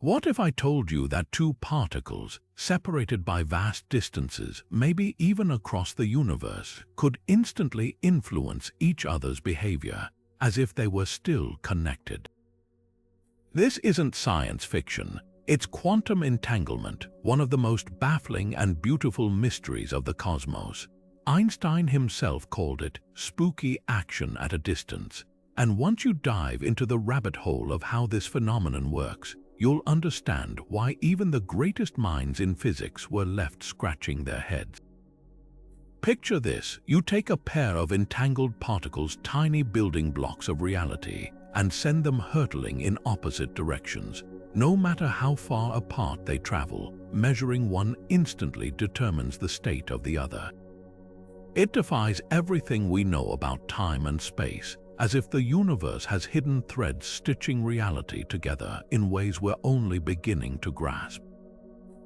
What if I told you that two particles, separated by vast distances, maybe even across the universe, could instantly influence each other's behavior, as if they were still connected? This isn't science fiction. It's quantum entanglement, one of the most baffling and beautiful mysteries of the cosmos. Einstein himself called it spooky action at a distance. And once you dive into the rabbit hole of how this phenomenon works, you'll understand why even the greatest minds in physics were left scratching their heads. Picture this: you take a pair of entangled particles, tiny building blocks of reality, and send them hurtling in opposite directions. No matter how far apart they travel, measuring one instantly determines the state of the other. It defies everything we know about time and space, as if the universe has hidden threads stitching reality together in ways we're only beginning to grasp.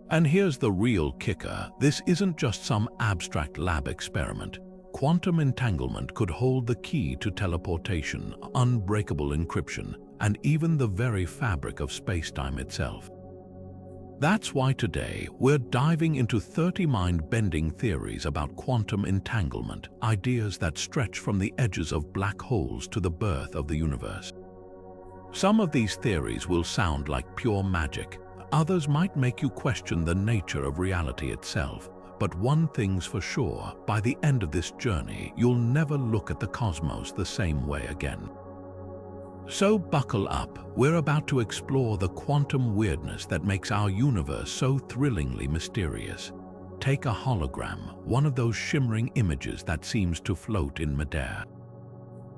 And here's the real kicker: this isn't just some abstract lab experiment. Quantum entanglement could hold the key to teleportation, unbreakable encryption, and even the very fabric of spacetime itself. That's why today we're diving into 30 mind-bending theories about quantum entanglement, ideas that stretch from the edges of black holes to the birth of the universe. Some of these theories will sound like pure magic. Others might make you question the nature of reality itself. But one thing's for sure: by the end of this journey, you'll never look at the cosmos the same way again. So buckle up. We're about to explore the quantum weirdness that makes our universe so thrillingly mysterious. Take a hologram, one of those shimmering images that seems to float in midair.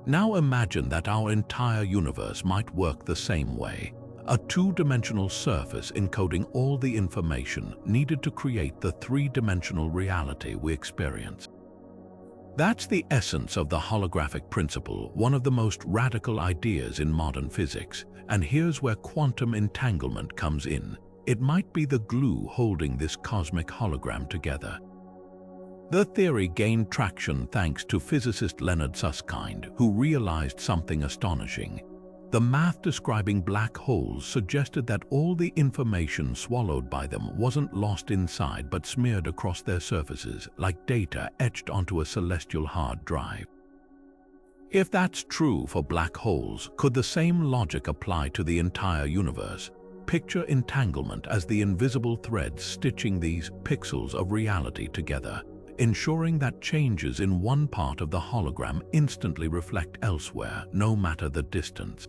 Now imagine that our entire universe might work the same way. A two-dimensional surface encoding all the information needed to create the three-dimensional reality we experience. That's the essence of the holographic principle, one of the most radical ideas in modern physics. And here's where quantum entanglement comes in. It might be the glue holding this cosmic hologram together. The theory gained traction thanks to physicist Leonard Susskind, who realized something astonishing. The math describing black holes suggested that all the information swallowed by them wasn't lost inside but smeared across their surfaces, like data etched onto a celestial hard drive. If that's true for black holes, could the same logic apply to the entire universe? Picture entanglement as the invisible threads stitching these pixels of reality together, ensuring that changes in one part of the hologram instantly reflect elsewhere, no matter the distance.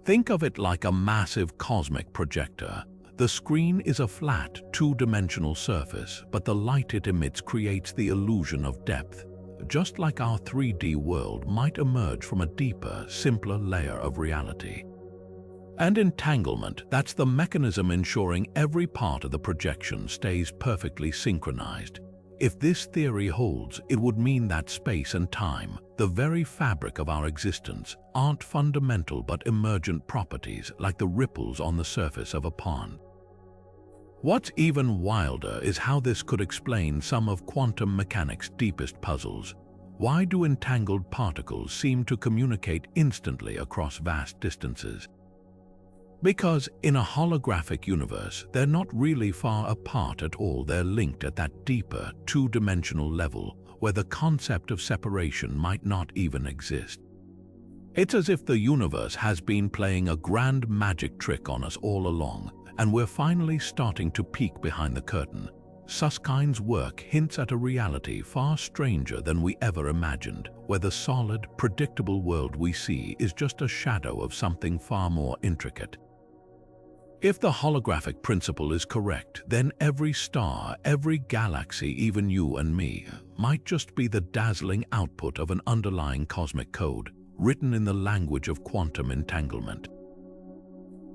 Think of it like a massive cosmic projector. The screen is a flat, two-dimensional surface, but the light it emits creates the illusion of depth, just like our 3D world might emerge from a deeper, simpler layer of reality. And entanglement, that's the mechanism ensuring every part of the projection stays perfectly synchronized. If this theory holds, it would mean that space and time, the very fabric of our existence, aren't fundamental but emergent properties like the ripples on the surface of a pond. What's even wilder is how this could explain some of quantum mechanics' deepest puzzles. Why do entangled particles seem to communicate instantly across vast distances? Because in a holographic universe, they're not really far apart at all. They're linked at that deeper, two-dimensional level where the concept of separation might not even exist. It's as if the universe has been playing a grand magic trick on us all along, and we're finally starting to peek behind the curtain. Susskind's work hints at a reality far stranger than we ever imagined, where the solid, predictable world we see is just a shadow of something far more intricate. If the holographic principle is correct, then every star, every galaxy, even you and me, might just be the dazzling output of an underlying cosmic code, written in the language of quantum entanglement.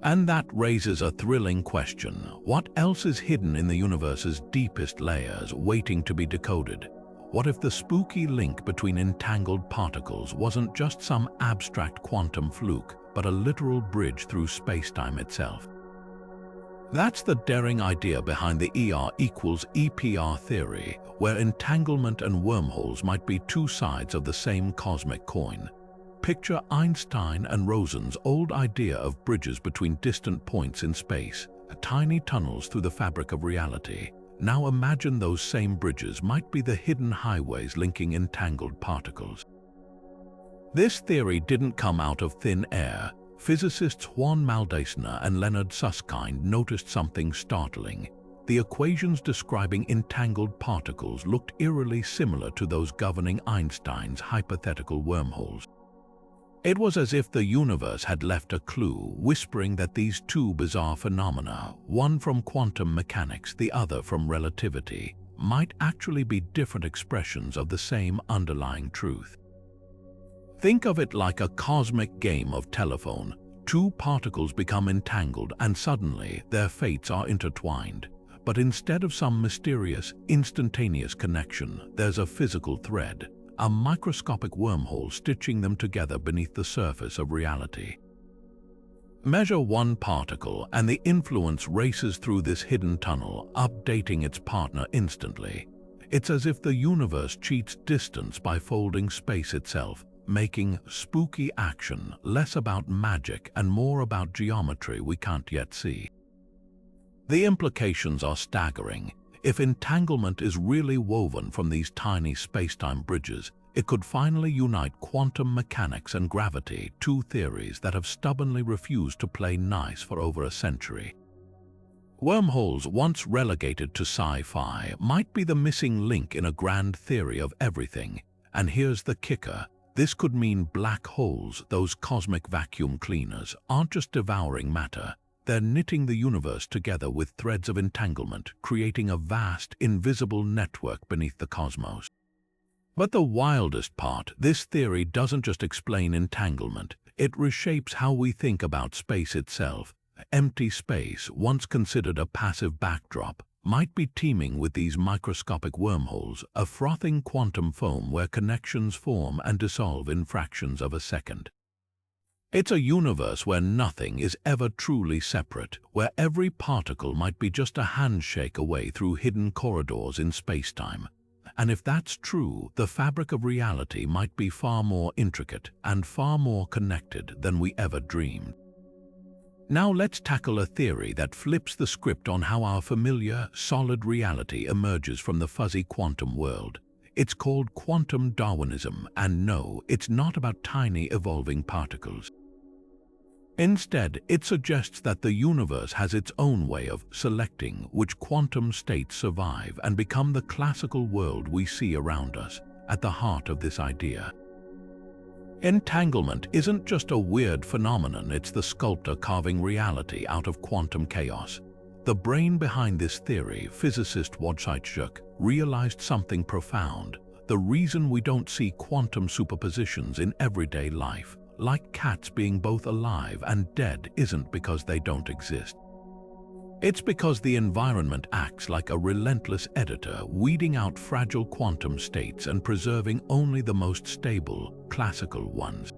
And that raises a thrilling question. What else is hidden in the universe's deepest layers, waiting to be decoded? What if the spooky link between entangled particles wasn't just some abstract quantum fluke, but a literal bridge through spacetime itself? That's the daring idea behind the ER equals EPR theory, where entanglement and wormholes might be two sides of the same cosmic coin. Picture Einstein and Rosen's old idea of bridges between distant points in space, tiny tunnels through the fabric of reality. Now imagine those same bridges might be the hidden highways linking entangled particles. This theory didn't come out of thin air. Physicists Juan Maldacena and Leonard Susskind noticed something startling. The equations describing entangled particles looked eerily similar to those governing Einstein's hypothetical wormholes. It was as if the universe had left a clue, whispering that these two bizarre phenomena, one from quantum mechanics, the other from relativity, might actually be different expressions of the same underlying truth. Think of it like a cosmic game of telephone. Two particles become entangled and suddenly their fates are intertwined. But instead of some mysterious, instantaneous connection, there's a physical thread, a microscopic wormhole stitching them together beneath the surface of reality. Measure one particle and the influence races through this hidden tunnel, updating its partner instantly. It's as if the universe cheats distance by folding space itself, making spooky action less about magic and more about geometry we can't yet see. The implications are staggering. If entanglement is really woven from these tiny space-time bridges, it could finally unite quantum mechanics and gravity, two theories that have stubbornly refused to play nice for over a century. Wormholes, once relegated to sci-fi, might be the missing link in a grand theory of everything. And here's the kicker. This could mean black holes, those cosmic vacuum cleaners, aren't just devouring matter. They're knitting the universe together with threads of entanglement, creating a vast, invisible network beneath the cosmos. But the wildest part, this theory doesn't just explain entanglement, it reshapes how we think about space itself. Empty space, once considered a passive backdrop, might be teeming with these microscopic wormholes, a frothing quantum foam where connections form and dissolve in fractions of a second. It's a universe where nothing is ever truly separate, where every particle might be just a handshake away through hidden corridors in spacetime. And if that's true, the fabric of reality might be far more intricate and far more connected than we ever dreamed. Now let's tackle a theory that flips the script on how our familiar, solid reality emerges from the fuzzy quantum world. It's called Quantum Darwinism, and no, it's not about tiny evolving particles. Instead, it suggests that the universe has its own way of selecting which quantum states survive and become the classical world we see around us. At the heart of this idea, entanglement isn't just a weird phenomenon, it's the sculptor carving reality out of quantum chaos. The brain behind this theory, physicist Wojciech, realized something profound. The reason we don't see quantum superpositions in everyday life, like cats being both alive and dead, isn't because they don't exist. It's because the environment acts like a relentless editor, weeding out fragile quantum states and preserving only the most stable, classical ones.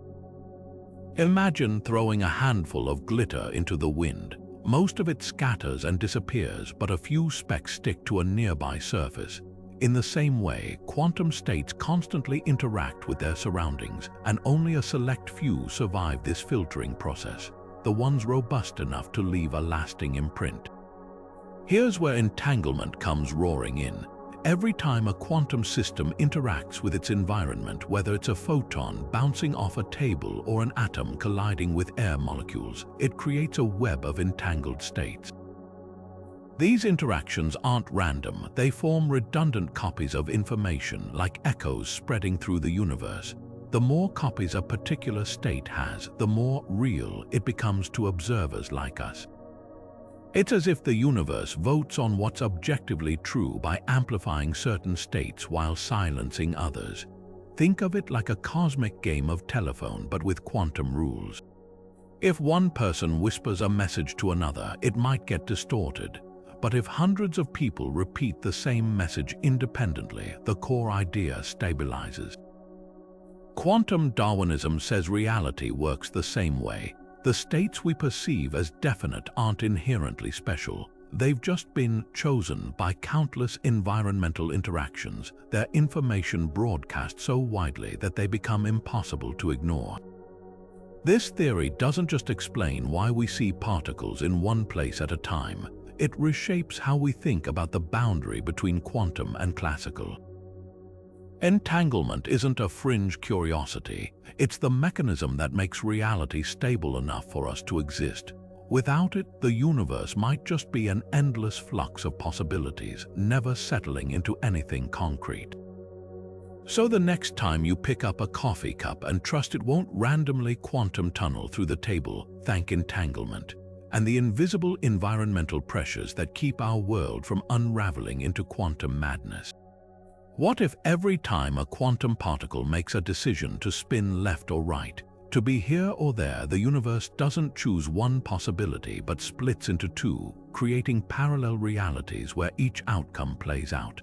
Imagine throwing a handful of glitter into the wind. Most of it scatters and disappears, but a few specks stick to a nearby surface. In the same way, quantum states constantly interact with their surroundings, and only a select few survive this filtering process, the ones robust enough to leave a lasting imprint. Here's where entanglement comes roaring in. Every time a quantum system interacts with its environment, whether it's a photon bouncing off a table or an atom colliding with air molecules, it creates a web of entangled states. These interactions aren't random, they form redundant copies of information, like echoes spreading through the universe. The more copies a particular state has, the more real it becomes to observers like us. It's as if the universe votes on what's objectively true by amplifying certain states while silencing others. Think of it like a cosmic game of telephone, but with quantum rules. If one person whispers a message to another, it might get distorted. But if hundreds of people repeat the same message independently, the core idea stabilizes. Quantum Darwinism says reality works the same way. The states we perceive as definite aren't inherently special. They've just been chosen by countless environmental interactions, their information broadcast so widely that they become impossible to ignore. This theory doesn't just explain why we see particles in one place at a time, it reshapes how we think about the boundary between quantum and classical. Entanglement isn't a fringe curiosity, it's the mechanism that makes reality stable enough for us to exist. Without it, the universe might just be an endless flux of possibilities, never settling into anything concrete. So the next time you pick up a coffee cup and trust it won't randomly quantum tunnel through the table, thank entanglement and the invisible environmental pressures that keep our world from unraveling into quantum madness. What if every time a quantum particle makes a decision to spin left or right, to be here or there, the universe doesn't choose one possibility but splits into two, creating parallel realities where each outcome plays out?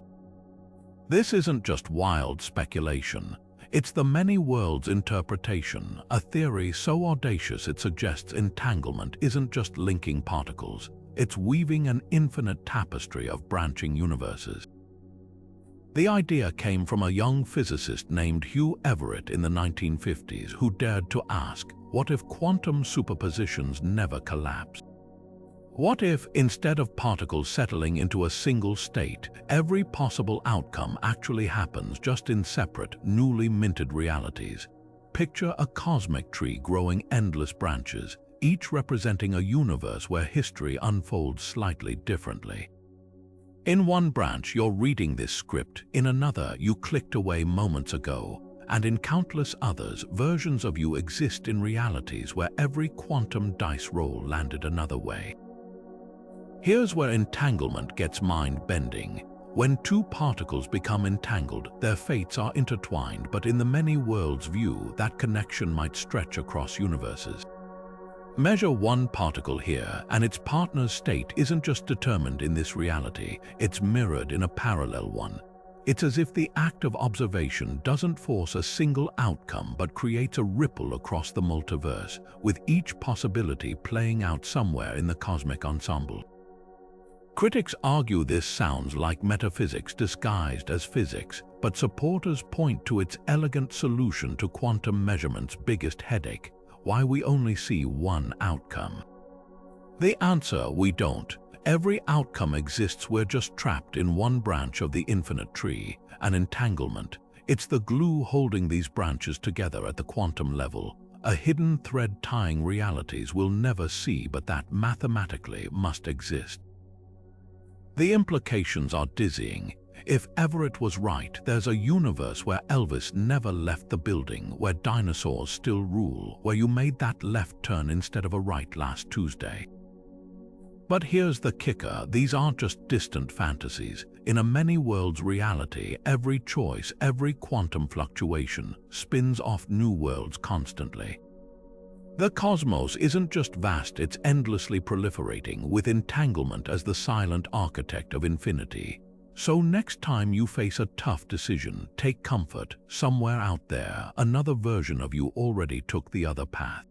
This isn't just wild speculation. It's the many worlds interpretation, a theory so audacious it suggests entanglement isn't just linking particles, it's weaving an infinite tapestry of branching universes. The idea came from a young physicist named Hugh Everett in the 1950s who dared to ask, what if quantum superpositions never collapse? What if, instead of particles settling into a single state, every possible outcome actually happens just in separate, newly minted realities? Picture a cosmic tree growing endless branches, each representing a universe where history unfolds slightly differently. In one branch, you're reading this script, in another, you clicked away moments ago, and in countless others, versions of you exist in realities where every quantum dice roll landed another way. Here's where entanglement gets mind-bending. When two particles become entangled, their fates are intertwined, but in the many worlds view, that connection might stretch across universes. Measure one particle here, and its partner's state isn't just determined in this reality, it's mirrored in a parallel one. It's as if the act of observation doesn't force a single outcome but creates a ripple across the multiverse, with each possibility playing out somewhere in the cosmic ensemble. Critics argue this sounds like metaphysics disguised as physics, but supporters point to its elegant solution to quantum measurement's biggest headache: why we only see one outcome. The answer: we don't. Every outcome exists, we're just trapped in one branch of the infinite tree, an entanglement. It's the glue holding these branches together at the quantum level, a hidden thread tying realities we'll never see but that mathematically must exist. The implications are dizzying. If Everett was right, there's a universe where Elvis never left the building, where dinosaurs still rule, where you made that left turn instead of a right last Tuesday. But here's the kicker: these aren't just distant fantasies. In a many worlds reality, every choice, every quantum fluctuation, spins off new worlds constantly. The cosmos isn't just vast, it's endlessly proliferating, with entanglement as the silent architect of infinity. So next time you face a tough decision, take comfort. Somewhere out there, another version of you already took the other path.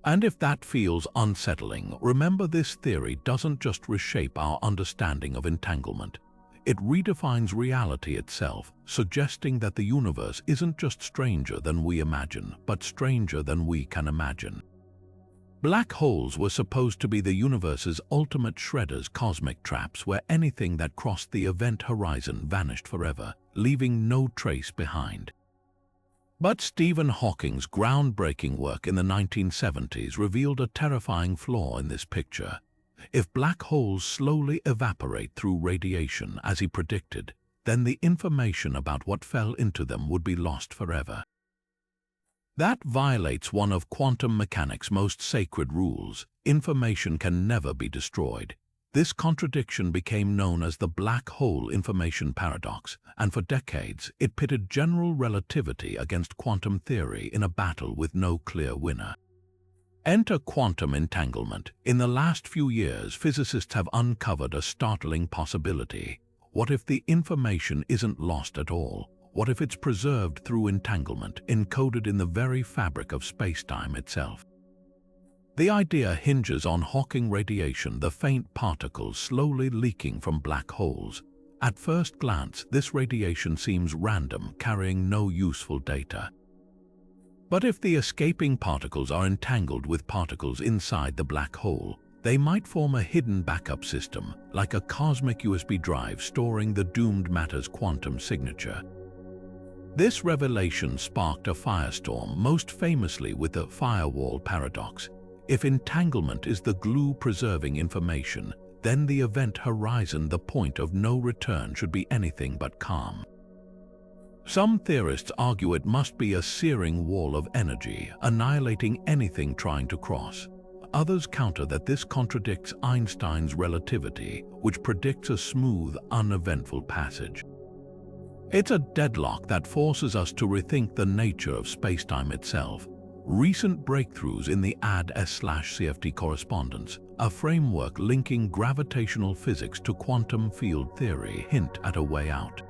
And if that feels unsettling, remember this theory doesn't just reshape our understanding of entanglement. It redefines reality itself, suggesting that the universe isn't just stranger than we imagine, but stranger than we can imagine. Black holes were supposed to be the universe's ultimate shredders, cosmic traps where anything that crossed the event horizon vanished forever, leaving no trace behind. But Stephen Hawking's groundbreaking work in the 1970s revealed a terrifying flaw in this picture. If black holes slowly evaporate through radiation, as he predicted, then the information about what fell into them would be lost forever. That violates one of quantum mechanics' most sacred rules: information can never be destroyed. This contradiction became known as the black hole information paradox, and for decades it pitted general relativity against quantum theory in a battle with no clear winner. Enter quantum entanglement. In the last few years, physicists have uncovered a startling possibility. What if the information isn't lost at all? What if it's preserved through entanglement, encoded in the very fabric of spacetime itself? The idea hinges on Hawking radiation, the faint particles slowly leaking from black holes. At first glance, this radiation seems random, carrying no useful data. But if the escaping particles are entangled with particles inside the black hole, they might form a hidden backup system, like a cosmic USB drive storing the doomed matter's quantum signature. This revelation sparked a firestorm, most famously with the firewall paradox. If entanglement is the glue preserving information, then the event horizon, the point of no return, should be anything but calm. Some theorists argue it must be a searing wall of energy, annihilating anything trying to cross. Others counter that this contradicts Einstein's relativity, which predicts a smooth, uneventful passage. It's a deadlock that forces us to rethink the nature of spacetime itself. Recent breakthroughs in the AD/CFT correspondence, a framework linking gravitational physics to quantum field theory, hint at a way out.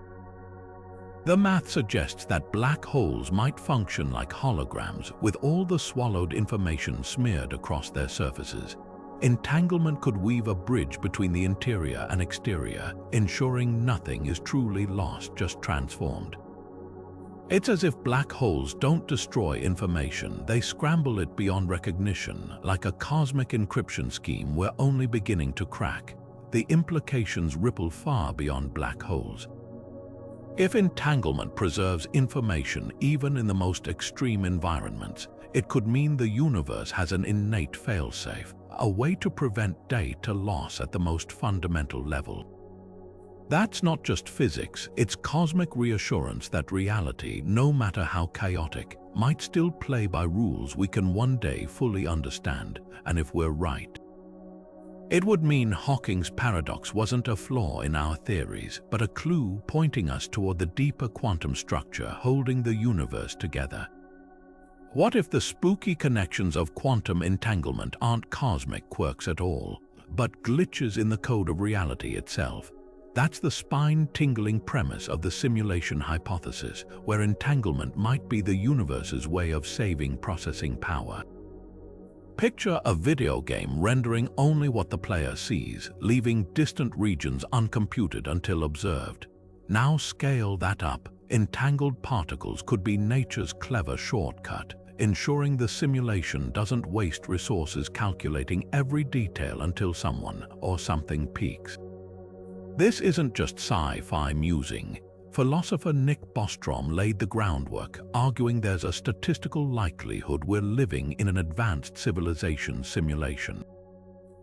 The math suggests that black holes might function like holograms, with all the swallowed information smeared across their surfaces. Entanglement could weave a bridge between the interior and exterior, ensuring nothing is truly lost, just transformed. It's as if black holes don't destroy information, they scramble it beyond recognition, like a cosmic encryption scheme we're only beginning to crack. The implications ripple far beyond black holes. If entanglement preserves information even in the most extreme environments, it could mean the universe has an innate failsafe, a way to prevent data loss at the most fundamental level. That's not just physics, it's cosmic reassurance that reality, no matter how chaotic, might still play by rules we can one day fully understand, and if we're right. It would mean Hawking's paradox wasn't a flaw in our theories, but a clue pointing us toward the deeper quantum structure holding the universe together. What if the spooky connections of quantum entanglement aren't cosmic quirks at all, but glitches in the code of reality itself? That's the spine-tingling premise of the simulation hypothesis, where entanglement might be the universe's way of saving processing power. Picture a video game rendering only what the player sees, leaving distant regions uncomputed until observed. Now scale that up. Entangled particles could be nature's clever shortcut, ensuring the simulation doesn't waste resources calculating every detail until someone or something peaks. This isn't just sci-fi musing. Philosopher Nick Bostrom laid the groundwork, arguing there's a statistical likelihood we're living in an advanced civilization simulation.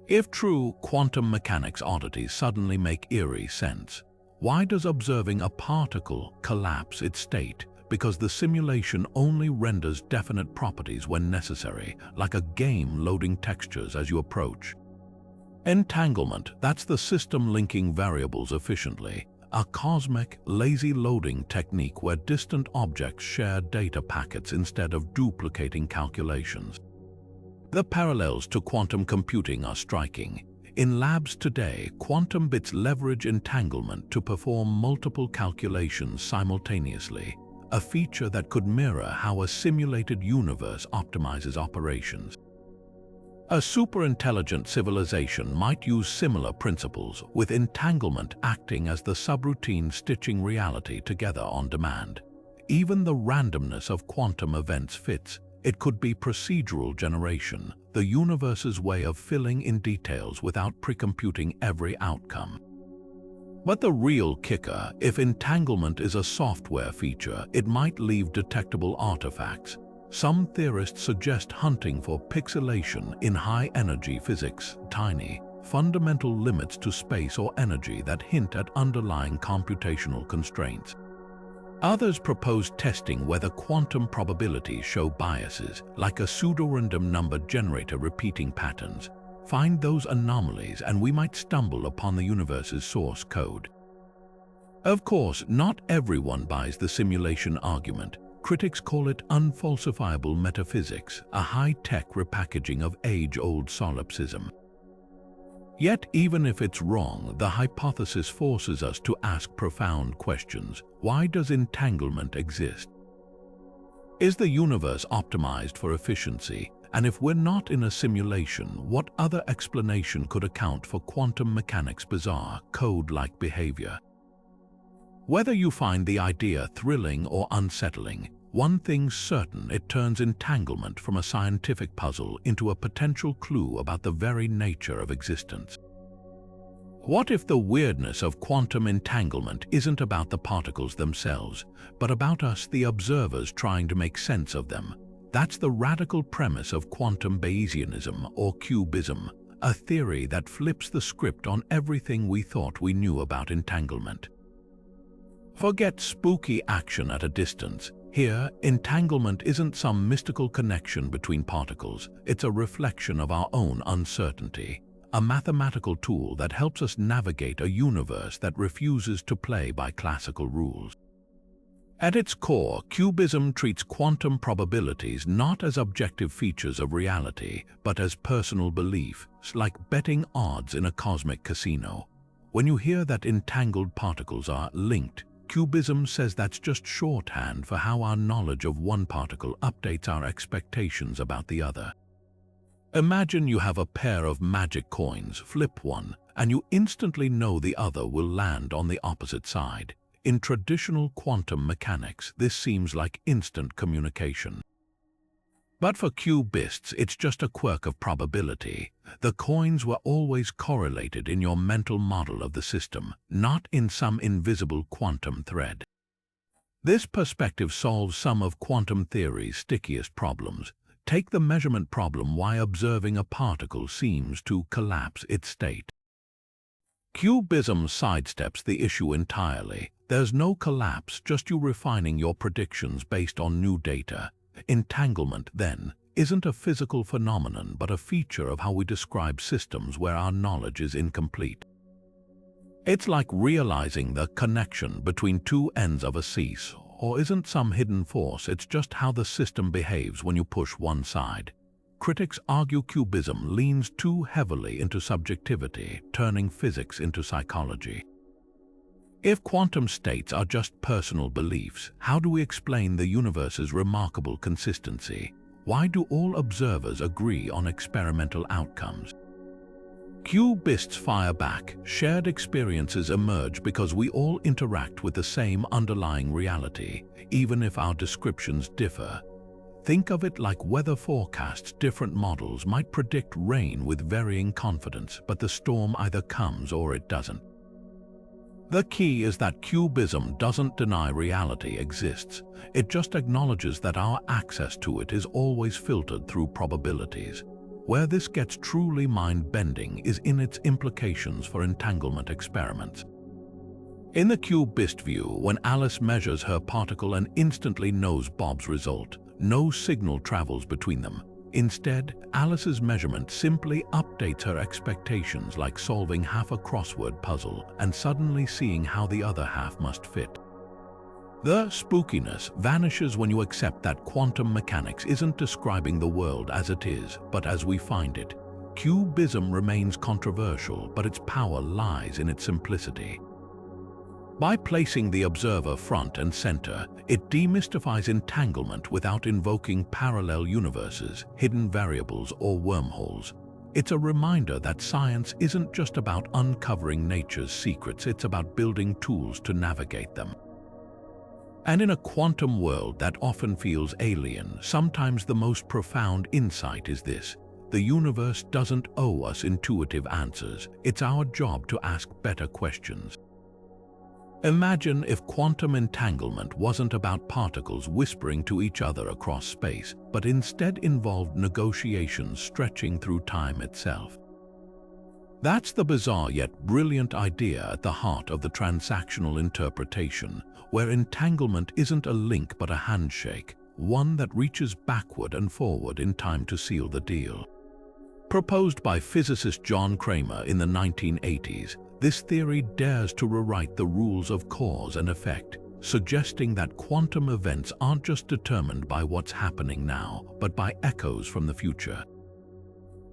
If true, quantum mechanics oddities suddenly make eerie sense. Why does observing a particle collapse its state? Because the simulation only renders definite properties when necessary, like a game loading textures as you approach. Entanglement, that's the system linking variables efficiently. A cosmic, lazy loading technique where distant objects share data packets instead of duplicating calculations. The parallels to quantum computing are striking. In labs today, quantum bits leverage entanglement to perform multiple calculations simultaneously, a feature that could mirror how a simulated universe optimizes operations. A superintelligent civilization might use similar principles, with entanglement acting as the subroutine stitching reality together on demand. Even the randomness of quantum events fits. It could be procedural generation, the universe's way of filling in details without precomputing every outcome. But the real kicker, if entanglement is a software feature, it might leave detectable artifacts. Some theorists suggest hunting for pixelation in high-energy physics, tiny, fundamental limits to space or energy that hint at underlying computational constraints. Others propose testing whether quantum probabilities show biases, like a pseudorandom number generator repeating patterns. Find those anomalies and we might stumble upon the universe's source code. Of course, not everyone buys the simulation argument. Critics call it unfalsifiable metaphysics, a high-tech repackaging of age-old solipsism. Yet, even if it's wrong, the hypothesis forces us to ask profound questions. Why does entanglement exist? Is the universe optimized for efficiency? And if we're not in a simulation, what other explanation could account for quantum mechanics' bizarre, code-like behavior? Whether you find the idea thrilling or unsettling, one thing's certain: it turns entanglement from a scientific puzzle into a potential clue about the very nature of existence. What if the weirdness of quantum entanglement isn't about the particles themselves, but about us, the observers, trying to make sense of them? That's the radical premise of quantum Bayesianism, or cubism, a theory that flips the script on everything we thought we knew about entanglement. Forget spooky action at a distance. Here, entanglement isn't some mystical connection between particles. It's a reflection of our own uncertainty, a mathematical tool that helps us navigate a universe that refuses to play by classical rules. At its core, cubism treats quantum probabilities not as objective features of reality, but as personal beliefs, like betting odds in a cosmic casino. When you hear that entangled particles are linked, cubism says that's just shorthand for how our knowledge of one particle updates our expectations about the other. Imagine you have a pair of magic coins. Flip one, and you instantly know the other will land on the opposite side. In traditional quantum mechanics, this seems like instant communication. But for cubists, it's just a quirk of probability. The coins were always correlated in your mental model of the system, not in some invisible quantum thread. This perspective solves some of quantum theory's stickiest problems. Take the measurement problem: why observing a particle seems to collapse its state. Cubism sidesteps the issue entirely. There's no collapse, just you refining your predictions based on new data. Entanglement, then, isn't a physical phenomenon, but a feature of how we describe systems where our knowledge is incomplete. It's like realizing the connection between two ends of a seesaw isn't some hidden force, it's just how the system behaves when you push one side. Critics argue cubism leans too heavily into subjectivity, turning physics into psychology. If quantum states are just personal beliefs, how do we explain the universe's remarkable consistency? Why do all observers agree on experimental outcomes? Cubists fire back. Shared experiences emerge because we all interact with the same underlying reality, even if our descriptions differ. Think of it like weather forecasts. Different models might predict rain with varying confidence, but the storm either comes or it doesn't. The key is that cubism doesn't deny reality exists. It just acknowledges that our access to it is always filtered through probabilities. Where this gets truly mind-bending is in its implications for entanglement experiments. In the cubist view, when Alice measures her particle and instantly knows Bob's result, no signal travels between them. Instead, Alice's measurement simply updates her expectations, like solving half a crossword puzzle and suddenly seeing how the other half must fit. The spookiness vanishes when you accept that quantum mechanics isn't describing the world as it is, but as we find it. Cubism remains controversial, but its power lies in its simplicity. By placing the observer front and center, it demystifies entanglement without invoking parallel universes, hidden variables, or wormholes. It's a reminder that science isn't just about uncovering nature's secrets, it's about building tools to navigate them. And in a quantum world that often feels alien, sometimes the most profound insight is this: the universe doesn't owe us intuitive answers. It's our job to ask better questions. Imagine if quantum entanglement wasn't about particles whispering to each other across space, but instead involved negotiations stretching through time itself. That's the bizarre yet brilliant idea at the heart of the transactional interpretation, where entanglement isn't a link but a handshake, one that reaches backward and forward in time to seal the deal. Proposed by physicist John Cramer in the 1980s, this theory dares to rewrite the rules of cause and effect, suggesting that quantum events aren't just determined by what's happening now, but by echoes from the future.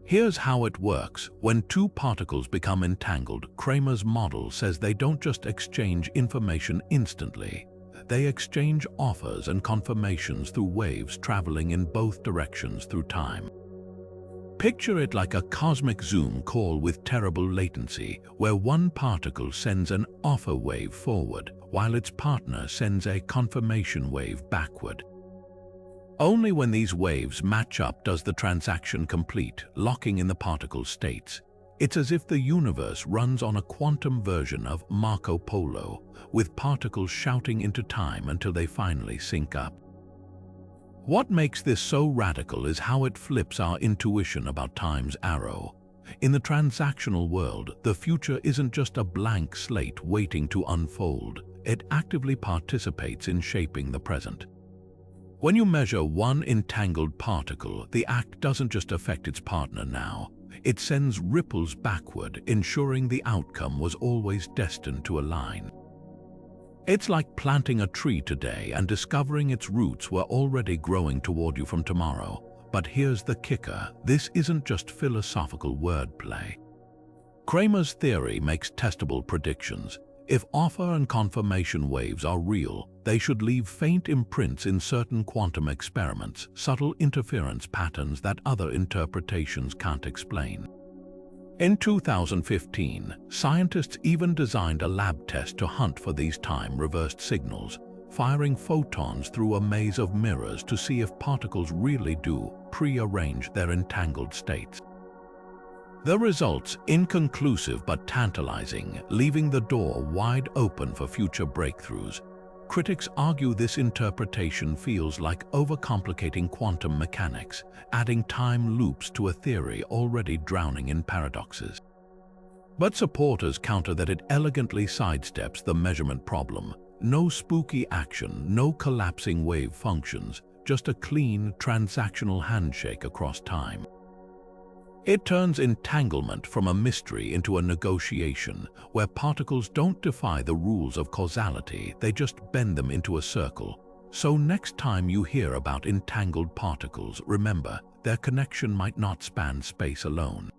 Here's how it works. When two particles become entangled, Cramer's model says they don't just exchange information instantly. They exchange offers and confirmations through waves traveling in both directions through time. Picture it like a cosmic Zoom call with terrible latency, where one particle sends an offer wave forward, while its partner sends a confirmation wave backward. Only when these waves match up does the transaction complete, locking in the particle states. It's as if the universe runs on a quantum version of Marco Polo, with particles shouting into time until they finally sync up. What makes this so radical is how it flips our intuition about time's arrow. In the transactional world, the future isn't just a blank slate waiting to unfold. It actively participates in shaping the present. When you measure one entangled particle, the act doesn't just affect its partner now. It sends ripples backward, ensuring the outcome was always destined to align. It's like planting a tree today and discovering its roots were already growing toward you from tomorrow. But here's the kicker: this isn't just philosophical wordplay. Kramer's theory makes testable predictions. If offer and confirmation waves are real, they should leave faint imprints in certain quantum experiments, subtle interference patterns that other interpretations can't explain. In 2015, scientists even designed a lab test to hunt for these time-reversed signals, firing photons through a maze of mirrors to see if particles really do pre-arrange their entangled states. The results inconclusive but tantalizing, leaving the door wide open for future breakthroughs. Critics argue this interpretation feels like overcomplicating quantum mechanics, adding time loops to a theory already drowning in paradoxes. But supporters counter that it elegantly sidesteps the measurement problem. No spooky action, no collapsing wave functions, just a clean, transactional handshake across time. It turns entanglement from a mystery into a negotiation, where particles don't defy the rules of causality, they just bend them into a circle. So next time you hear about entangled particles, remember, their connection might not span space alone.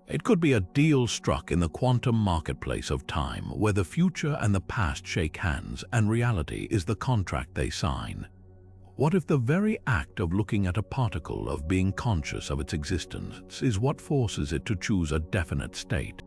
It could be a deal struck in the quantum marketplace of time, where the future and the past shake hands and reality is the contract they sign. What if the very act of looking at a particle, of being conscious of its existence, is what forces it to choose a definite state?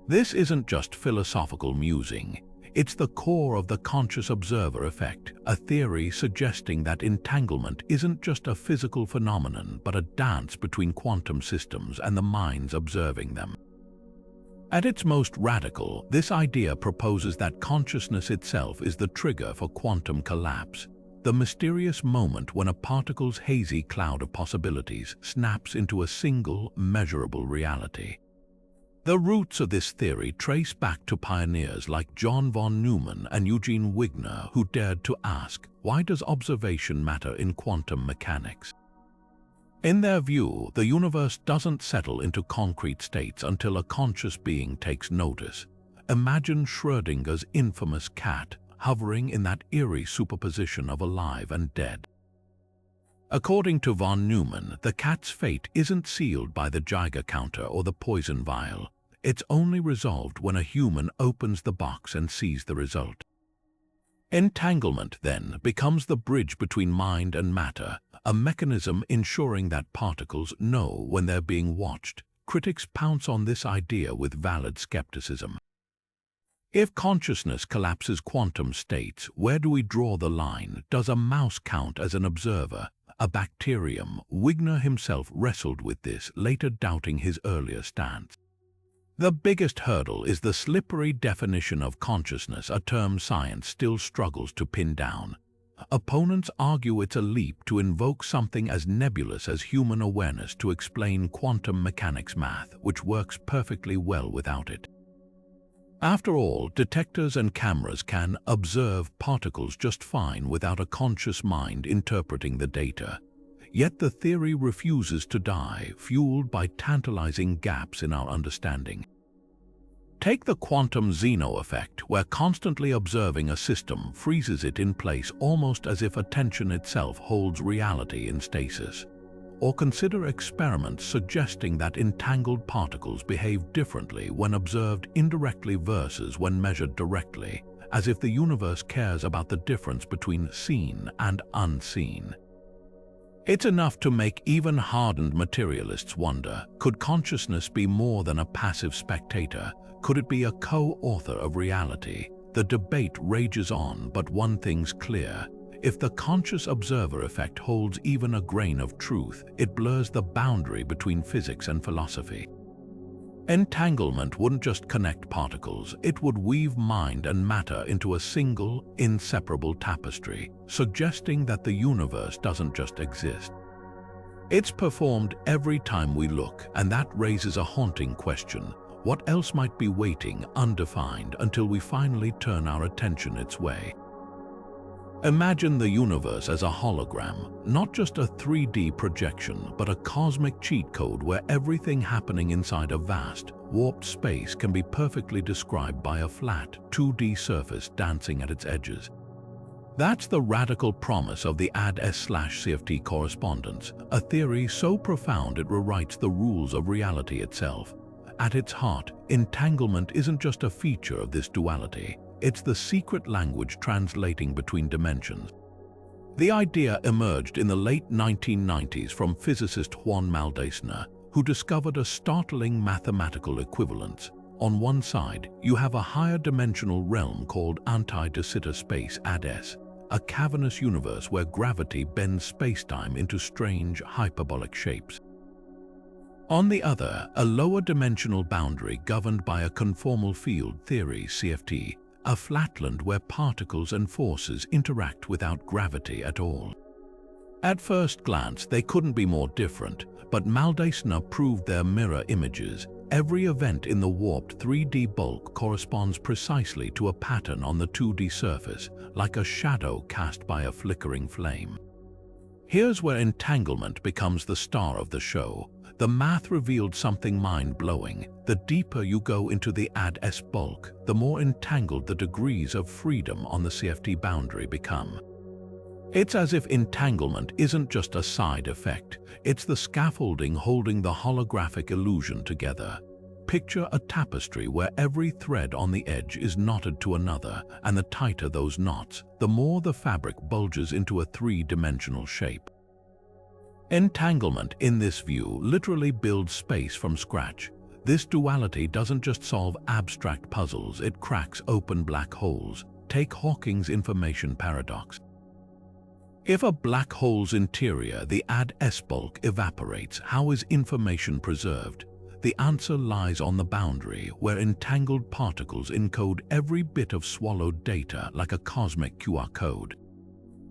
This isn't just philosophical musing. It's the core of the conscious observer effect, a theory suggesting that entanglement isn't just a physical phenomenon, but a dance between quantum systems and the minds observing them. At its most radical, this idea proposes that consciousness itself is the trigger for quantum collapse. The mysterious moment when a particle's hazy cloud of possibilities snaps into a single, measurable reality. The roots of this theory trace back to pioneers like John von Neumann and Eugene Wigner, who dared to ask, why does observation matter in quantum mechanics? In their view, the universe doesn't settle into concrete states until a conscious being takes notice. Imagine Schrödinger's infamous cat, hovering in that eerie superposition of alive and dead. According to von Neumann, the cat's fate isn't sealed by the Geiger counter or the poison vial. It's only resolved when a human opens the box and sees the result. Entanglement, then, becomes the bridge between mind and matter, a mechanism ensuring that particles know when they're being watched. Critics pounce on this idea with valid skepticism. If consciousness collapses quantum states, where do we draw the line? Does a mouse count as an observer? A bacterium? Wigner himself wrestled with this, later doubting his earlier stance. The biggest hurdle is the slippery definition of consciousness, a term science still struggles to pin down. Opponents argue it's a leap to invoke something as nebulous as human awareness to explain quantum mechanics math, which works perfectly well without it. After all, detectors and cameras can observe particles just fine without a conscious mind interpreting the data. Yet the theory refuses to die, fueled by tantalizing gaps in our understanding. Take the quantum Zeno effect, where constantly observing a system freezes it in place almost as if attention itself holds reality in stasis. Or consider experiments suggesting that entangled particles behave differently when observed indirectly versus when measured directly, as if the universe cares about the difference between seen and unseen. It's enough to make even hardened materialists wonder, could consciousness be more than a passive spectator? Could it be a co-author of reality? The debate rages on, but one thing's clear. If the conscious observer effect holds even a grain of truth, it blurs the boundary between physics and philosophy. Entanglement wouldn't just connect particles, it would weave mind and matter into a single, inseparable tapestry, suggesting that the universe doesn't just exist. It's performed every time we look, and that raises a haunting question. What else might be waiting, undefined, until we finally turn our attention its way? Imagine the universe as a hologram, not just a 3D projection, but a cosmic cheat code where everything happening inside a vast, warped space can be perfectly described by a flat, 2D surface dancing at its edges. That's the radical promise of the AD/CFT correspondence, a theory so profound it rewrites the rules of reality itself. At its heart, entanglement isn't just a feature of this duality. It's the secret language translating between dimensions. The idea emerged in the late 1990s from physicist Juan Maldacena, who discovered a startling mathematical equivalence. On one side, you have a higher dimensional realm called anti-de Sitter space AD/S, a cavernous universe where gravity bends spacetime into strange hyperbolic shapes. On the other, a lower dimensional boundary governed by a conformal field theory CFT, a flatland where particles and forces interact without gravity at all. At first glance, they couldn't be more different, but Maldacena proved their mirror images. Every event in the warped 3D bulk corresponds precisely to a pattern on the 2D surface, like a shadow cast by a flickering flame. Here's where entanglement becomes the star of the show. The math revealed something mind-blowing. The deeper you go into the AD/S bulk, the more entangled the degrees of freedom on the CFT boundary become. It's as if entanglement isn't just a side effect, it's the scaffolding holding the holographic illusion together. Picture a tapestry where every thread on the edge is knotted to another, and the tighter those knots, the more the fabric bulges into a three-dimensional shape. Entanglement, in this view, literally builds space from scratch. This duality doesn't just solve abstract puzzles, it cracks open black holes. Take Hawking's information paradox. If a black hole's interior, the AD/S bulk, evaporates, how is information preserved? The answer lies on the boundary, where entangled particles encode every bit of swallowed data like a cosmic QR code.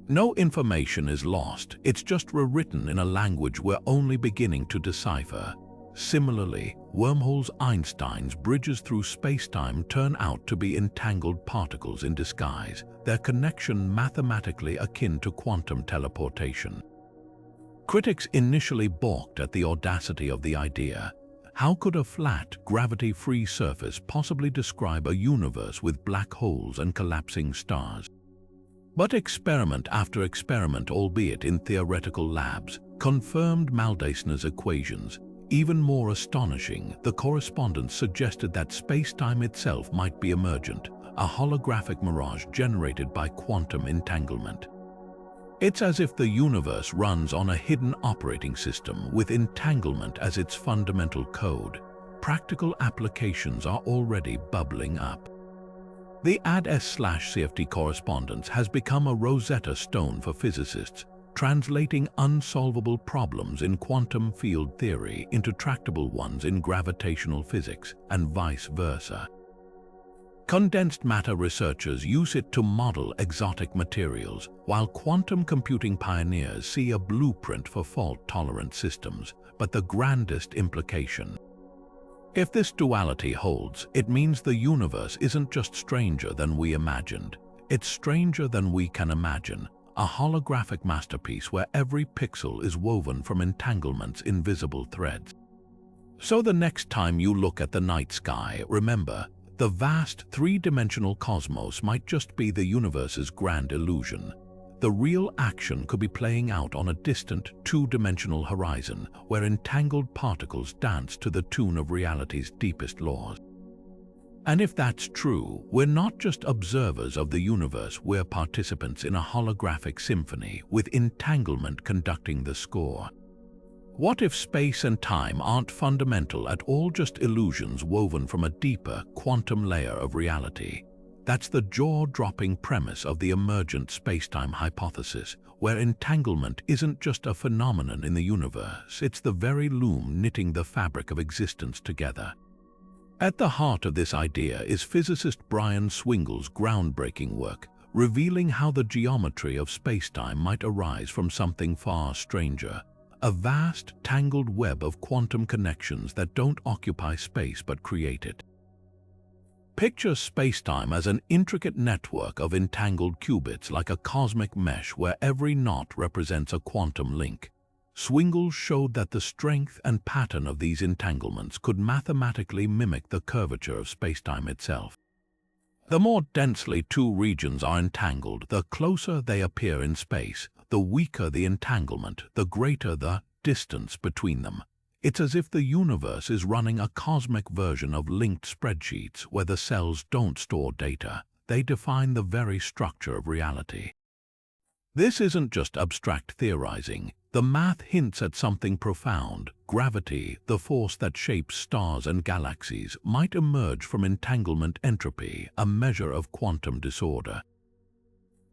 No information is lost, it's just rewritten in a language we're only beginning to decipher. Similarly, wormholes Einstein's bridges through spacetime turn out to be entangled particles in disguise, their connection mathematically akin to quantum teleportation. Critics initially balked at the audacity of the idea. How could a flat, gravity-free surface possibly describe a universe with black holes and collapsing stars? But experiment after experiment, albeit in theoretical labs, confirmed Maldacena's equations. Even more astonishing, the correspondence suggested that spacetime itself might be emergent, a holographic mirage generated by quantum entanglement. It's as if the universe runs on a hidden operating system with entanglement as its fundamental code. Practical applications are already bubbling up. The AD/S/CFT correspondence has become a Rosetta Stone for physicists, translating unsolvable problems in quantum field theory into tractable ones in gravitational physics, and vice versa. Condensed matter researchers use it to model exotic materials, while quantum computing pioneers see a blueprint for fault-tolerant systems. But the grandest implication: if this duality holds, it means the universe isn't just stranger than we imagined. It's stranger than we can imagine, a holographic masterpiece where every pixel is woven from entanglement's invisible threads. So the next time you look at the night sky, remember, the vast three-dimensional cosmos might just be the universe's grand illusion. The real action could be playing out on a distant, two-dimensional horizon where entangled particles dance to the tune of reality's deepest laws. And if that's true, we're not just observers of the universe, we're participants in a holographic symphony with entanglement conducting the score. What if space and time aren't fundamental at all, just illusions woven from a deeper, quantum layer of reality? That's the jaw-dropping premise of the emergent spacetime hypothesis, where entanglement isn't just a phenomenon in the universe, it's the very loom knitting the fabric of existence together. At the heart of this idea is physicist Brian Swingle's groundbreaking work, revealing how the geometry of spacetime might arise from something far stranger, a vast, tangled web of quantum connections that don't occupy space but create it. Picture spacetime as an intricate network of entangled qubits, like a cosmic mesh where every knot represents a quantum link. Swingle showed that the strength and pattern of these entanglements could mathematically mimic the curvature of spacetime itself. The more densely two regions are entangled, the closer they appear in space. The weaker the entanglement, the greater the distance between them. It's as if the universe is running a cosmic version of linked spreadsheets where the cells don't store data, they define the very structure of reality. This isn't just abstract theorizing. The math hints at something profound. Gravity, the force that shapes stars and galaxies, might emerge from entanglement entropy, a measure of quantum disorder.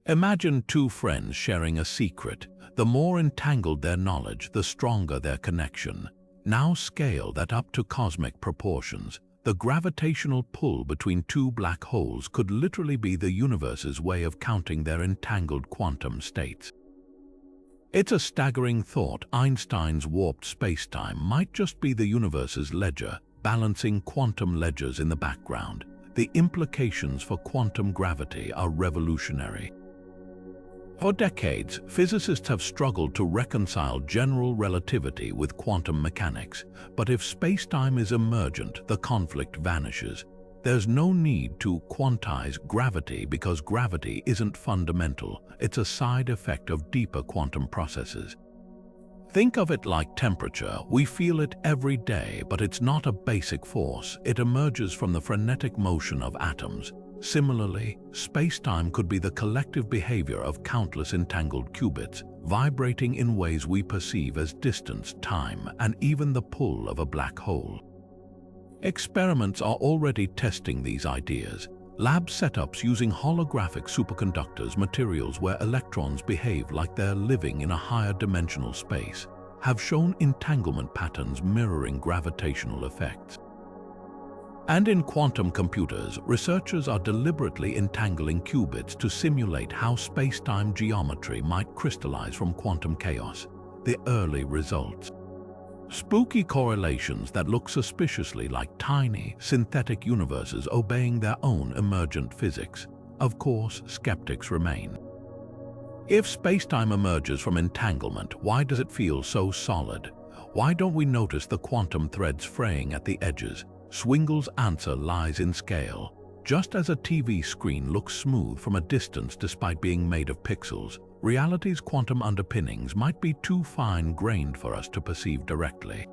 Imagine two friends sharing a secret. The more entangled their knowledge, the stronger their connection. Now scale that up to cosmic proportions. The gravitational pull between two black holes could literally be the universe's way of counting their entangled quantum states. It's a staggering thought. Einstein's warped spacetime might just be the universe's ledger, balancing quantum ledgers in the background. The implications for quantum gravity are revolutionary. For decades, physicists have struggled to reconcile general relativity with quantum mechanics, but if spacetime is emergent, the conflict vanishes. There's no need to quantize gravity because gravity isn't fundamental, it's a side effect of deeper quantum processes. Think of it like temperature. We feel it every day, but it's not a basic force. It emerges from the frenetic motion of atoms. Similarly, spacetime could be the collective behavior of countless entangled qubits, vibrating in ways we perceive as distance, time, and even the pull of a black hole. Experiments are already testing these ideas. Lab setups using holographic superconductors, materials where electrons behave like they're living in a higher dimensional space, have shown entanglement patterns mirroring gravitational effects. And in quantum computers, researchers are deliberately entangling qubits to simulate how spacetime geometry might crystallize from quantum chaos. The early results: spooky correlations that look suspiciously like tiny, synthetic universes obeying their own emergent physics. Of course, skeptics remain. If spacetime emerges from entanglement, why does it feel so solid? Why don't we notice the quantum threads fraying at the edges? Swingle's answer lies in scale. Just as a TV screen looks smooth from a distance despite being made of pixels, reality's quantum underpinnings might be too fine-grained for us to perceive directly.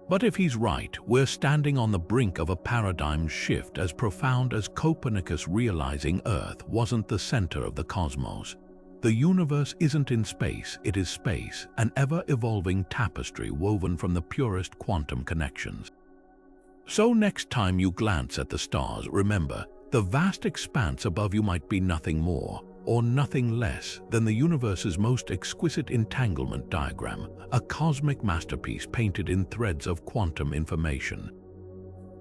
But if he's right, we're standing on the brink of a paradigm shift as profound as Copernicus realizing Earth wasn't the center of the cosmos. The universe isn't in space, it is space, an ever-evolving tapestry woven from the purest quantum connections. So next time you glance at the stars, remember, the vast expanse above you might be nothing more or nothing less than the universe's most exquisite entanglement diagram, a cosmic masterpiece painted in threads of quantum information.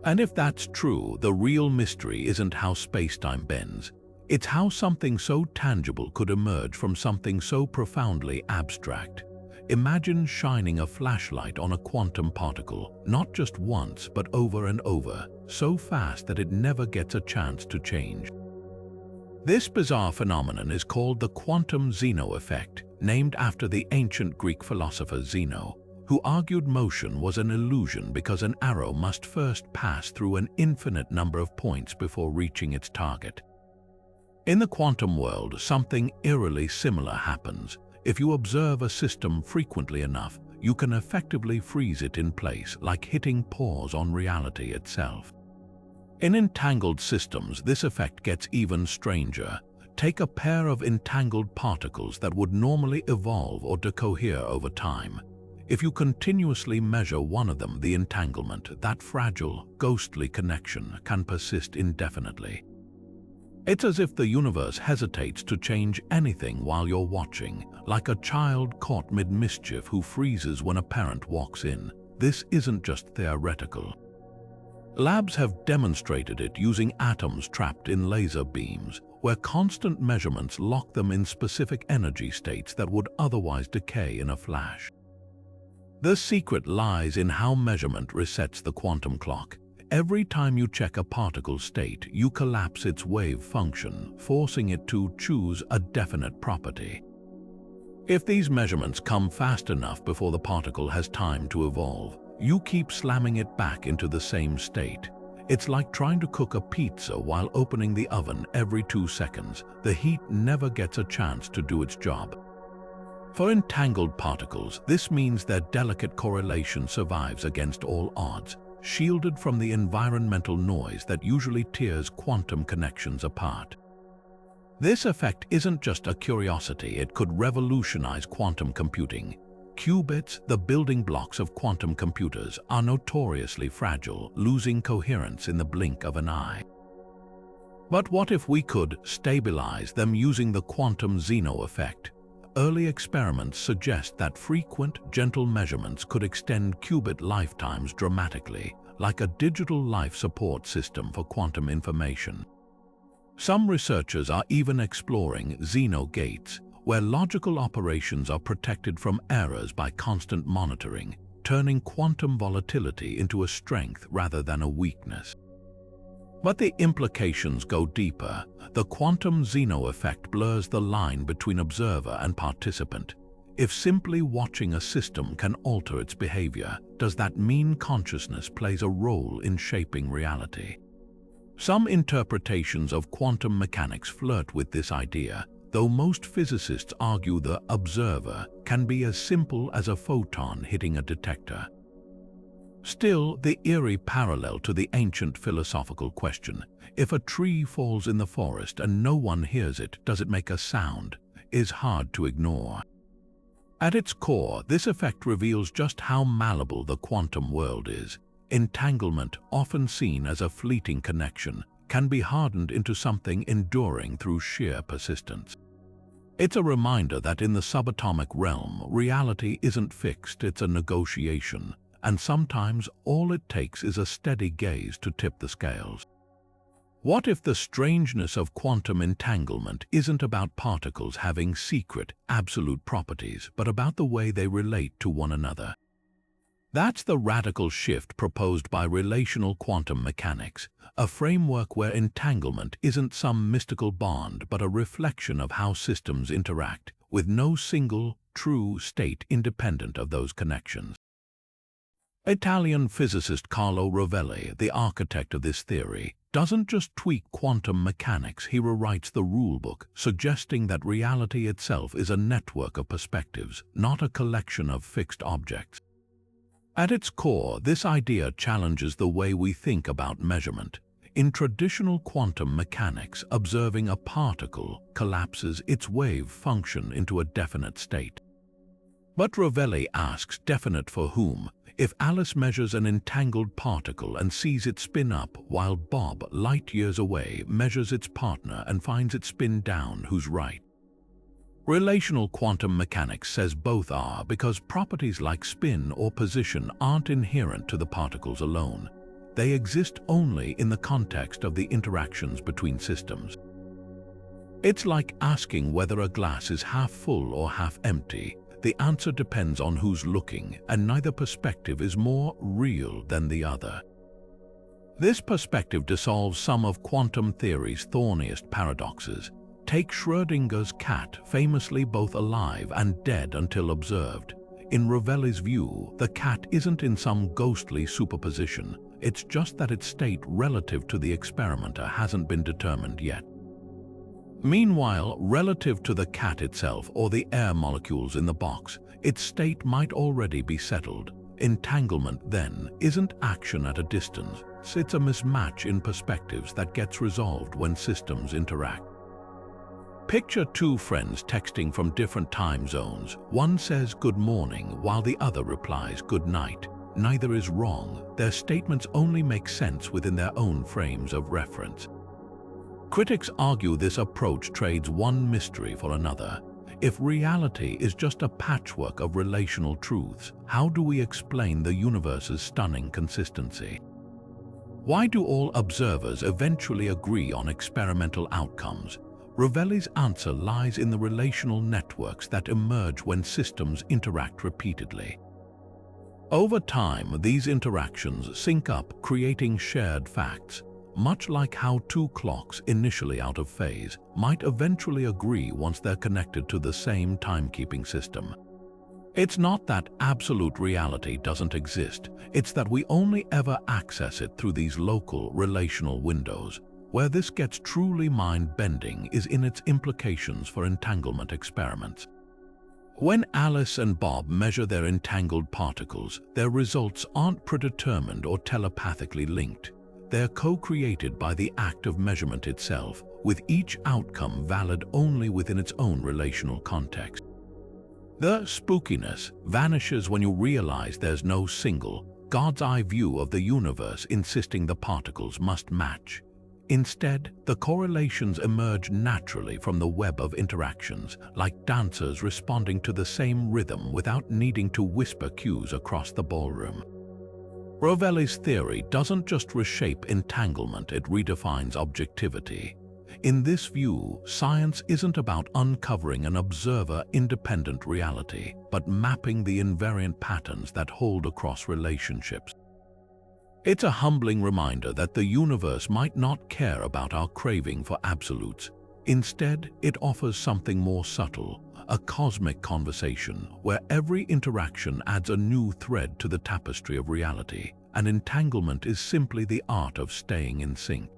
And if that's true, the real mystery isn't how spacetime bends. It's how something so tangible could emerge from something so profoundly abstract. Imagine shining a flashlight on a quantum particle, not just once, but over and over, so fast that it never gets a chance to change. This bizarre phenomenon is called the quantum Zeno effect, named after the ancient Greek philosopher Zeno, who argued motion was an illusion because an arrow must first pass through an infinite number of points before reaching its target. In the quantum world, something eerily similar happens. If you observe a system frequently enough, you can effectively freeze it in place, like hitting pause on reality itself. In entangled systems, this effect gets even stranger. Take a pair of entangled particles that would normally evolve or decohere over time. If you continuously measure one of them, the entanglement, that fragile, ghostly connection, can persist indefinitely. It's as if the universe hesitates to change anything while you're watching, like a child caught mid-mischief who freezes when a parent walks in. This isn't just theoretical. Labs have demonstrated it using atoms trapped in laser beams, where constant measurements lock them in specific energy states that would otherwise decay in a flash. The secret lies in how measurement resets the quantum clock. Every time you check a particle's state, you collapse its wave function, forcing it to choose a definite property. If these measurements come fast enough before the particle has time to evolve, you keep slamming it back into the same state. It's like trying to cook a pizza while opening the oven every 2 seconds. The heat never gets a chance to do its job. For entangled particles, this means their delicate correlation survives against all odds, shielded from the environmental noise that usually tears quantum connections apart. This effect isn't just a curiosity, it could revolutionize quantum computing. Qubits, the building blocks of quantum computers, are notoriously fragile, losing coherence in the blink of an eye. But what if we could stabilize them using the quantum Zeno effect? Early experiments suggest that frequent, gentle measurements could extend qubit lifetimes dramatically, like a digital life support system for quantum information. Some researchers are even exploring Zeno gates, where logical operations are protected from errors by constant monitoring, turning quantum volatility into a strength rather than a weakness. But the implications go deeper. The quantum Zeno effect blurs the line between observer and participant. If simply watching a system can alter its behavior, does that mean consciousness plays a role in shaping reality? Some interpretations of quantum mechanics flirt with this idea, though most physicists argue the observer can be as simple as a photon hitting a detector. Still, the eerie parallel to the ancient philosophical question, if a tree falls in the forest and no one hears it, does it make a sound, is hard to ignore. At its core, this effect reveals just how malleable the quantum world is. Entanglement, often seen as a fleeting connection, can be hardened into something enduring through sheer persistence. It's a reminder that in the subatomic realm, reality isn't fixed, it's a negotiation, and sometimes all it takes is a steady gaze to tip the scales. What if the strangeness of quantum entanglement isn't about particles having secret, absolute properties, but about the way they relate to one another? That's the radical shift proposed by relational quantum mechanics, a framework where entanglement isn't some mystical bond but a reflection of how systems interact, with no single, true state independent of those connections. Italian physicist Carlo Rovelli, the architect of this theory, doesn't just tweak quantum mechanics, he rewrites the rulebook, suggesting that reality itself is a network of perspectives, not a collection of fixed objects. At its core, this idea challenges the way we think about measurement. In traditional quantum mechanics, observing a particle collapses its wave function into a definite state. But Rovelli asks, definite for whom? If Alice measures an entangled particle and sees it spin up, while Bob, light years away, measures its partner and finds it spin down, who's right? Relational quantum mechanics says both are, because properties like spin or position aren't inherent to the particles alone. They exist only in the context of the interactions between systems. It's like asking whether a glass is half full or half empty. The answer depends on who's looking, and neither perspective is more real than the other. This perspective dissolves some of quantum theory's thorniest paradoxes. Take Schrödinger's cat, famously both alive and dead until observed. In Rovelli's view, the cat isn't in some ghostly superposition. It's just that its state relative to the experimenter hasn't been determined yet. Meanwhile, relative to the cat itself or the air molecules in the box, its state might already be settled. Entanglement, then, isn't action at a distance. It's a mismatch in perspectives that gets resolved when systems interact. Picture two friends texting from different time zones. One says good morning while the other replies good night. Neither is wrong. Their statements only make sense within their own frames of reference. Critics argue this approach trades one mystery for another. If reality is just a patchwork of relational truths, how do we explain the universe's stunning consistency? Why do all observers eventually agree on experimental outcomes? Rovelli's answer lies in the relational networks that emerge when systems interact repeatedly. Over time, these interactions sync up, creating shared facts, much like how two clocks initially out of phase might eventually agree once they're connected to the same timekeeping system. It's not that absolute reality doesn't exist, it's that we only ever access it through these local relational windows. Where this gets truly mind-bending is in its implications for entanglement experiments. When Alice and Bob measure their entangled particles, their results aren't predetermined or telepathically linked. They're co-created by the act of measurement itself, with each outcome valid only within its own relational context. The spookiness vanishes when you realize there's no single, God's-eye view of the universe insisting the particles must match. Instead, the correlations emerge naturally from the web of interactions, like dancers responding to the same rhythm without needing to whisper cues across the ballroom. Rovelli's theory doesn't just reshape entanglement, it redefines objectivity. In this view, science isn't about uncovering an observer-independent reality, but mapping the invariant patterns that hold across relationships. It's a humbling reminder that the universe might not care about our craving for absolutes. Instead, it offers something more subtle, a cosmic conversation where every interaction adds a new thread to the tapestry of reality, and entanglement is simply the art of staying in sync.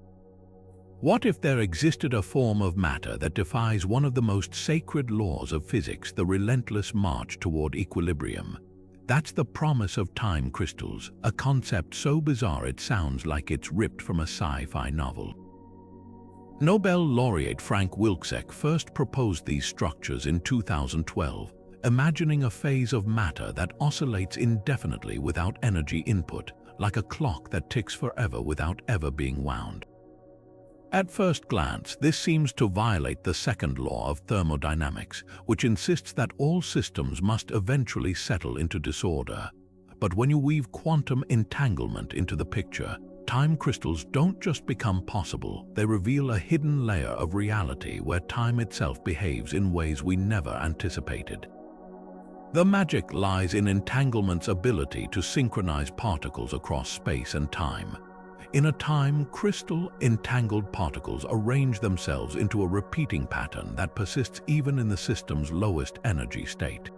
What if there existed a form of matter that defies one of the most sacred laws of physics, the relentless march toward equilibrium? That's the promise of time crystals, a concept so bizarre it sounds like it's ripped from a sci-fi novel. Nobel laureate Frank Wilczek first proposed these structures in 2012, imagining a phase of matter that oscillates indefinitely without energy input, like a clock that ticks forever without ever being wound. At first glance, this seems to violate the second law of thermodynamics, which insists that all systems must eventually settle into disorder. But when you weave quantum entanglement into the picture, time crystals don't just become possible, they reveal a hidden layer of reality where time itself behaves in ways we never anticipated. The magic lies in entanglement's ability to synchronize particles across space and time. In a time crystal, entangled particles arrange themselves into a repeating pattern that persists even in the system's lowest energy state.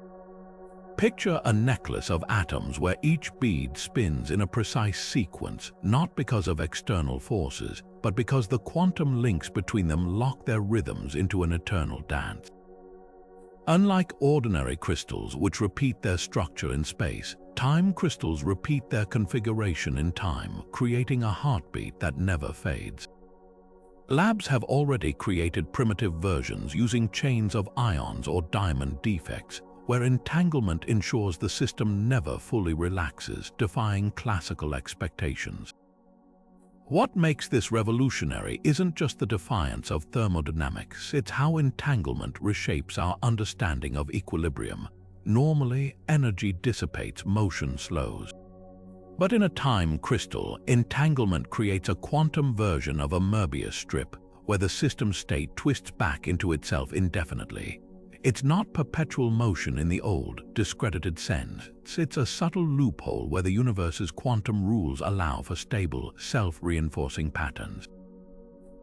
Picture a necklace of atoms where each bead spins in a precise sequence, not because of external forces, but because the quantum links between them lock their rhythms into an eternal dance. Unlike ordinary crystals, which repeat their structure in space, time crystals repeat their configuration in time, creating a heartbeat that never fades. Labs have already created primitive versions using chains of ions or diamond defects, where entanglement ensures the system never fully relaxes, defying classical expectations. What makes this revolutionary isn't just the defiance of thermodynamics, it's how entanglement reshapes our understanding of equilibrium. Normally, energy dissipates, motion slows. But in a time crystal, entanglement creates a quantum version of a Möbius strip, where the system state twists back into itself indefinitely. It's not perpetual motion in the old, discredited sense. It's a subtle loophole where the universe's quantum rules allow for stable, self-reinforcing patterns.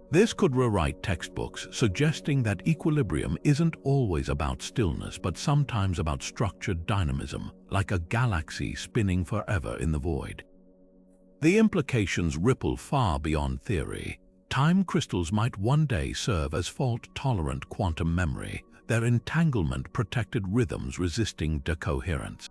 This could rewrite textbooks, suggesting that equilibrium isn't always about stillness, but sometimes about structured dynamism, like a galaxy spinning forever in the void. The implications ripple far beyond theory. Time crystals might one day serve as fault-tolerant quantum memory, their entanglement-protected rhythms resisting decoherence.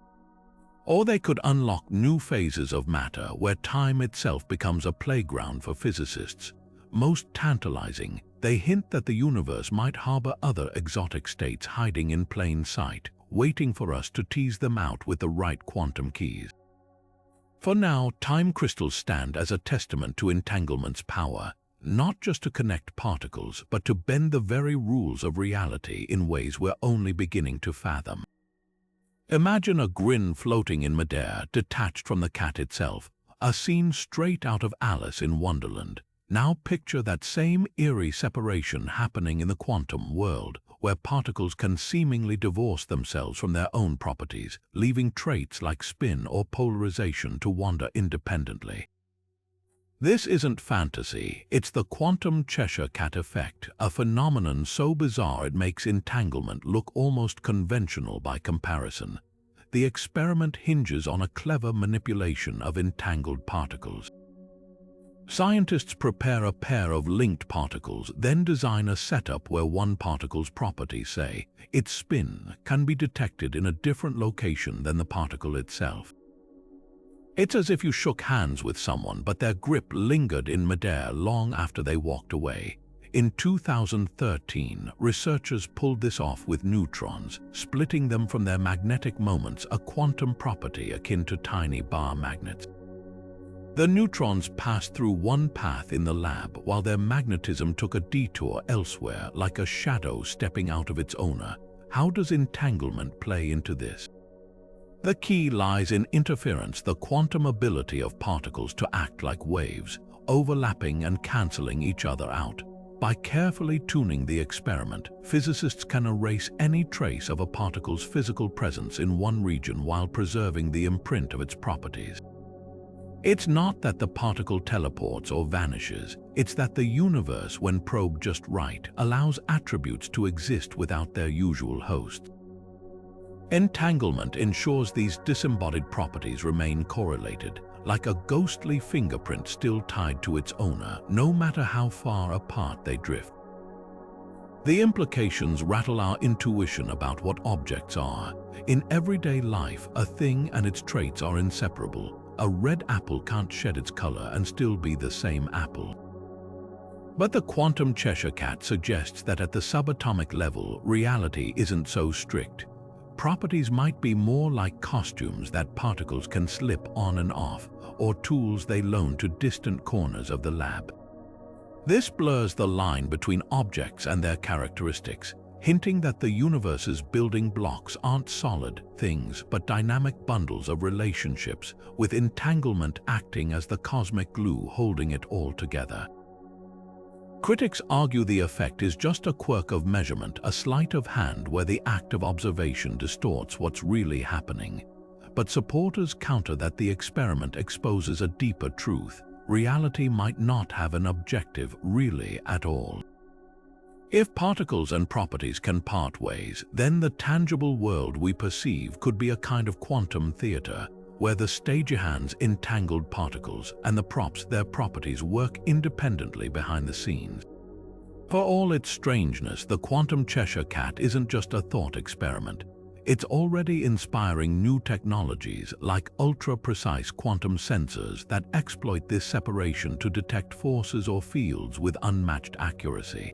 Or they could unlock new phases of matter where time itself becomes a playground for physicists. Most tantalizing, they hint that the universe might harbor other exotic states hiding in plain sight, waiting for us to tease them out with the right quantum keys. For now, time crystals stand as a testament to entanglement's power, not just to connect particles, but to bend the very rules of reality in ways we're only beginning to fathom. Imagine a grin floating in midair, detached from the cat itself, a scene straight out of Alice in Wonderland. Now picture that same eerie separation happening in the quantum world, where particles can seemingly divorce themselves from their own properties, leaving traits like spin or polarization to wander independently. This isn't fantasy, it's the quantum Cheshire cat effect, a phenomenon so bizarre it makes entanglement look almost conventional by comparison. The experiment hinges on a clever manipulation of entangled particles. Scientists prepare a pair of linked particles, then design a setup where one particle's properties, say its spin, can be detected in a different location than the particle itself. It's as if you shook hands with someone, but their grip lingered in midair long after they walked away. In 2013, researchers pulled this off with neutrons, splitting them from their magnetic moments, a quantum property akin to tiny bar magnets. The neutrons passed through one path in the lab, while their magnetism took a detour elsewhere, like a shadow stepping out of its owner. How does entanglement play into this? The key lies in interference, the quantum ability of particles to act like waves, overlapping and cancelling each other out. By carefully tuning the experiment, physicists can erase any trace of a particle's physical presence in one region while preserving the imprint of its properties. It's not that the particle teleports or vanishes, it's that the universe, when probed just right, allows attributes to exist without their usual host. Entanglement ensures these disembodied properties remain correlated, like a ghostly fingerprint still tied to its owner, no matter how far apart they drift. The implications rattle our intuition about what objects are. In everyday life, a thing and its traits are inseparable. A red apple can't shed its color and still be the same apple. But the quantum Cheshire cat suggests that at the subatomic level, reality isn't so strict. Properties might be more like costumes that particles can slip on and off, or tools they loan to distant corners of the lab. This blurs the line between objects and their characteristics, hinting that the universe's building blocks aren't solid things but dynamic bundles of relationships, with entanglement acting as the cosmic glue holding it all together. Critics argue the effect is just a quirk of measurement, a sleight of hand where the act of observation distorts what's really happening. But supporters counter that the experiment exposes a deeper truth. Reality might not have an objective really at all. If particles and properties can part ways, then the tangible world we perceive could be a kind of quantum theater, where the stagehands entangled particles and the props their properties work independently behind the scenes. For all its strangeness, the quantum Cheshire cat isn't just a thought experiment. It's already inspiring new technologies like ultra-precise quantum sensors that exploit this separation to detect forces or fields with unmatched accuracy.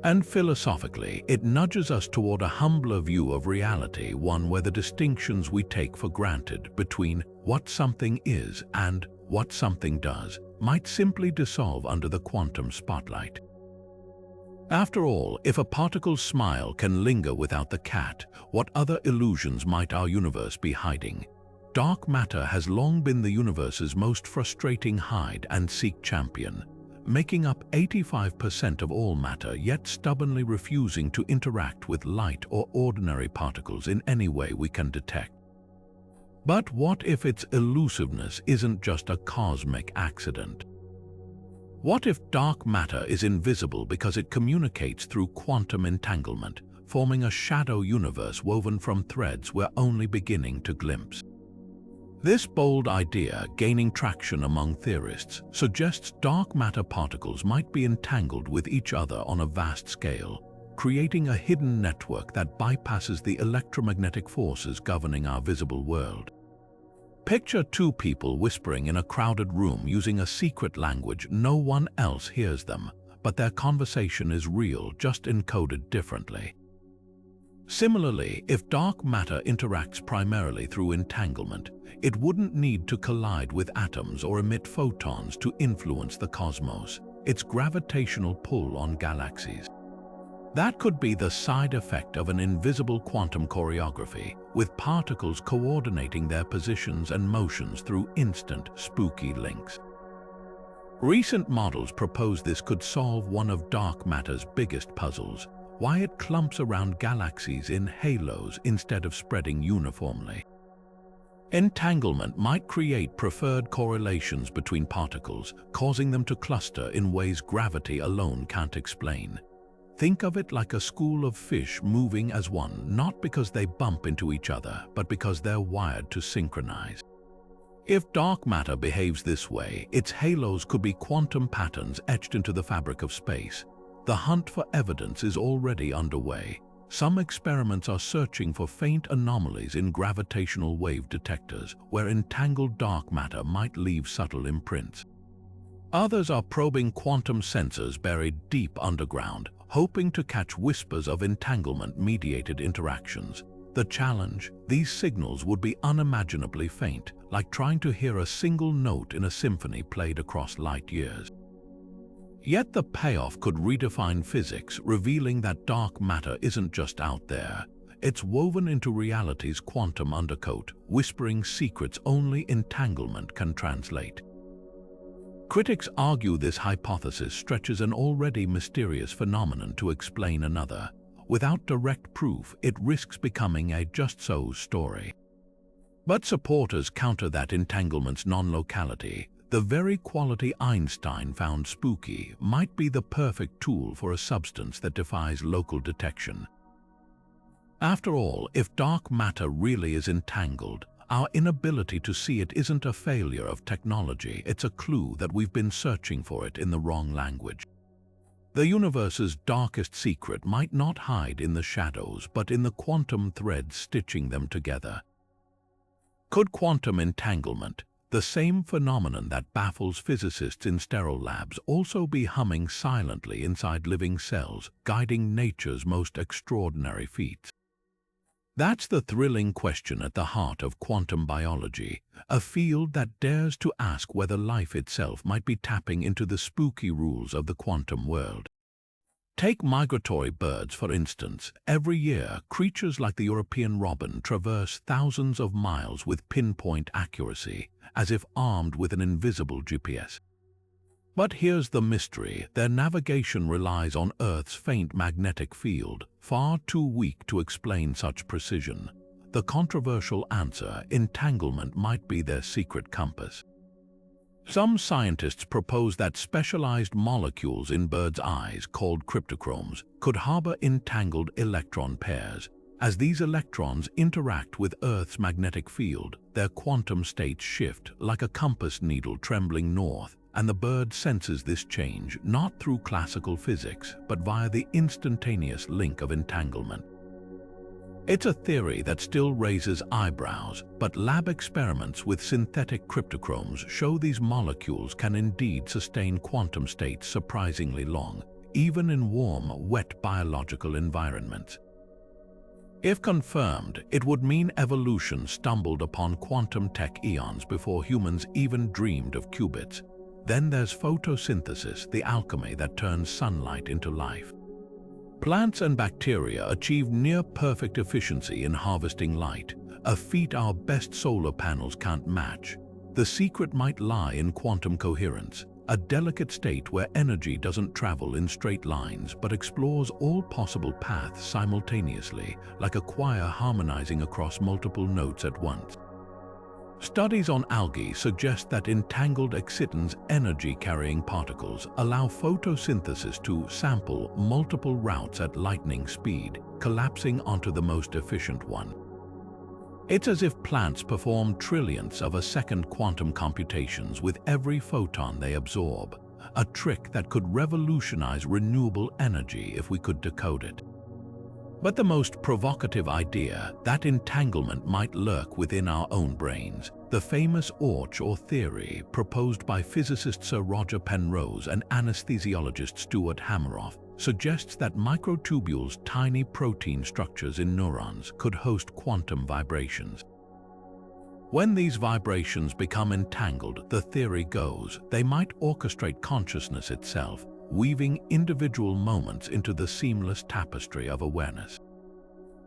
And philosophically, it nudges us toward a humbler view of reality, one where the distinctions we take for granted between what something is and what something does might simply dissolve under the quantum spotlight. After all, if a particle's smile can linger without the cat, what other illusions might our universe be hiding? Dark matter has long been the universe's most frustrating hide-and-seek champion, making up 85% of all matter, yet stubbornly refusing to interact with light or ordinary particles in any way we can detect. But what if its elusiveness isn't just a cosmic accident? What if dark matter is invisible because it communicates through quantum entanglement, forming a shadow universe woven from threads we're only beginning to glimpse? This bold idea, gaining traction among theorists, suggests dark matter particles might be entangled with each other on a vast scale, creating a hidden network that bypasses the electromagnetic forces governing our visible world. Picture two people whispering in a crowded room using a secret language. No one else hears them, but their conversation is real, just encoded differently. Similarly, if dark matter interacts primarily through entanglement, it wouldn't need to collide with atoms or emit photons to influence the cosmos. its gravitational pull on galaxies. That could be the side effect of an invisible quantum choreography, with particles coordinating their positions and motions through instant, spooky links. Recent models propose this could solve one of dark matter's biggest puzzles: why it clumps around galaxies in halos instead of spreading uniformly. Entanglement might create preferred correlations between particles, causing them to cluster in ways gravity alone can't explain. Think of it like a school of fish moving as one, not because they bump into each other, but because they're wired to synchronize. If dark matter behaves this way, its halos could be quantum patterns etched into the fabric of space. The hunt for evidence is already underway. Some experiments are searching for faint anomalies in gravitational wave detectors, where entangled dark matter might leave subtle imprints. Others are probing quantum sensors buried deep underground, hoping to catch whispers of entanglement-mediated interactions. The challenge: these signals would be unimaginably faint, like trying to hear a single note in a symphony played across light years. Yet the payoff could redefine physics, revealing that dark matter isn't just out there. It's woven into reality's quantum undercoat, whispering secrets only entanglement can translate. Critics argue this hypothesis stretches an already mysterious phenomenon to explain another. Without direct proof, it risks becoming a just-so story. But supporters counter that entanglement's non-locality. The very quality Einstein found spooky might be the perfect tool for a substance that defies local detection. After all, if dark matter really is entangled, our inability to see it isn't a failure of technology, it's a clue that we've been searching for it in the wrong language. The universe's darkest secret might not hide in the shadows, but in the quantum threads stitching them together. Could quantum entanglement, the same phenomenon that baffles physicists in sterile labs, also be humming silently inside living cells, guiding nature's most extraordinary feats? That's the thrilling question at the heart of quantum biology, a field that dares to ask whether life itself might be tapping into the spooky rules of the quantum world. Take migratory birds, for instance. Every year, creatures like the European robin traverse thousands of miles with pinpoint accuracy, as if armed with an invisible GPS. But here's the mystery: their navigation relies on Earth's faint magnetic field, far too weak to explain such precision. The controversial answer: entanglement might be their secret compass. Some scientists propose that specialized molecules in birds' eyes, called cryptochromes, could harbor entangled electron pairs. As these electrons interact with Earth's magnetic field, their quantum states shift, like a compass needle trembling north, and the bird senses this change not through classical physics, but via the instantaneous link of entanglement. It's a theory that still raises eyebrows, but lab experiments with synthetic cryptochromes show these molecules can indeed sustain quantum states surprisingly long, even in warm, wet biological environments. If confirmed, it would mean evolution stumbled upon quantum tech eons before humans even dreamed of qubits. Then there's photosynthesis, the alchemy that turns sunlight into life. Plants and bacteria achieve near-perfect efficiency in harvesting light, a feat our best solar panels can't match. The secret might lie in quantum coherence, a delicate state where energy doesn't travel in straight lines but explores all possible paths simultaneously, like a choir harmonizing across multiple notes at once. Studies on algae suggest that entangled excitons, energy-carrying particles, allow photosynthesis to sample multiple routes at lightning speed, collapsing onto the most efficient one. It's as if plants perform trillionths of a second quantum computations with every photon they absorb, a trick that could revolutionize renewable energy if we could decode it. But the most provocative idea, that entanglement might lurk within our own brains. The famous ORCH, or theory, proposed by physicist Sir Roger Penrose and anesthesiologist Stuart Hameroff, suggests that microtubules, tiny protein structures in neurons, could host quantum vibrations. When these vibrations become entangled, the theory goes, they might orchestrate consciousness itself, weaving individual moments into the seamless tapestry of awareness.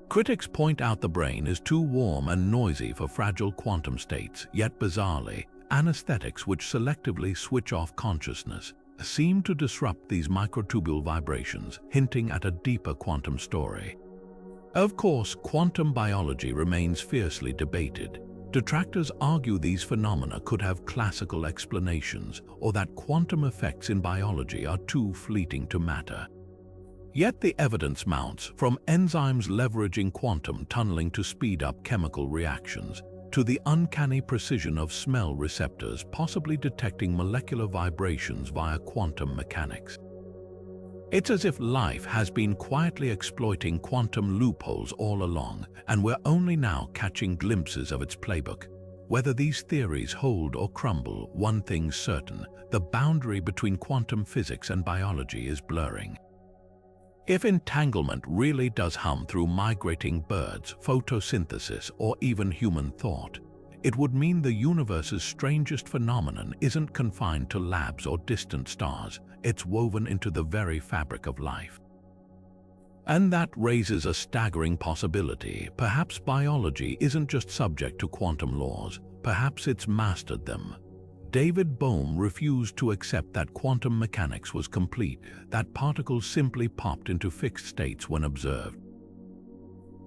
Critics point out the brain is too warm and noisy for fragile quantum states, yet bizarrely, anesthetics which selectively switch off consciousness seem to disrupt these microtubule vibrations, hinting at a deeper quantum story. Of course, quantum biology remains fiercely debated. Detractors argue these phenomena could have classical explanations, or that quantum effects in biology are too fleeting to matter. Yet the evidence mounts, from enzymes leveraging quantum tunneling to speed up chemical reactions, to the uncanny precision of smell receptors possibly detecting molecular vibrations via quantum mechanics. It's as if life has been quietly exploiting quantum loopholes all along, and we're only now catching glimpses of its playbook. Whether these theories hold or crumble, one thing's certain: the boundary between quantum physics and biology is blurring. If entanglement really does hum through migrating birds, photosynthesis, or even human thought, it would mean the universe's strangest phenomenon isn't confined to labs or distant stars. It's woven into the very fabric of life. And that raises a staggering possibility. Perhaps biology isn't just subject to quantum laws, perhaps it's mastered them. David Bohm refused to accept that quantum mechanics was complete, that particles simply popped into fixed states when observed.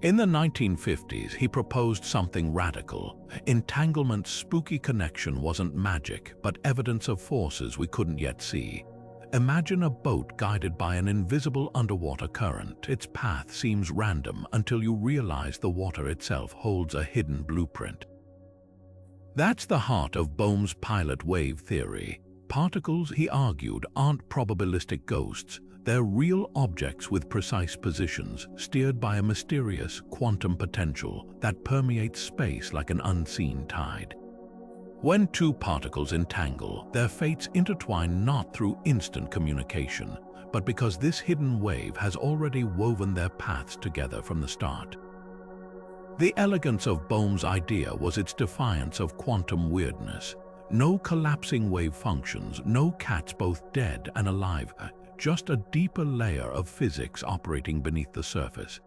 In the 1950s, he proposed something radical. Entanglement's spooky connection wasn't magic, but evidence of forces we couldn't yet see. Imagine a boat guided by an invisible underwater current. Its path seems random until you realize the water itself holds a hidden blueprint. That's the heart of Bohm's pilot wave theory. Particles, he argued, aren't probabilistic ghosts. They're real objects with precise positions, steered by a mysterious quantum potential that permeates space like an unseen tide. When two particles entangle, their fates intertwine not through instant communication, but because this hidden wave has already woven their paths together from the start. The elegance of Bohm's idea was its defiance of quantum weirdness. No collapsing wave functions, no cats both dead and alive, just a deeper layer of physics operating beneath the surface.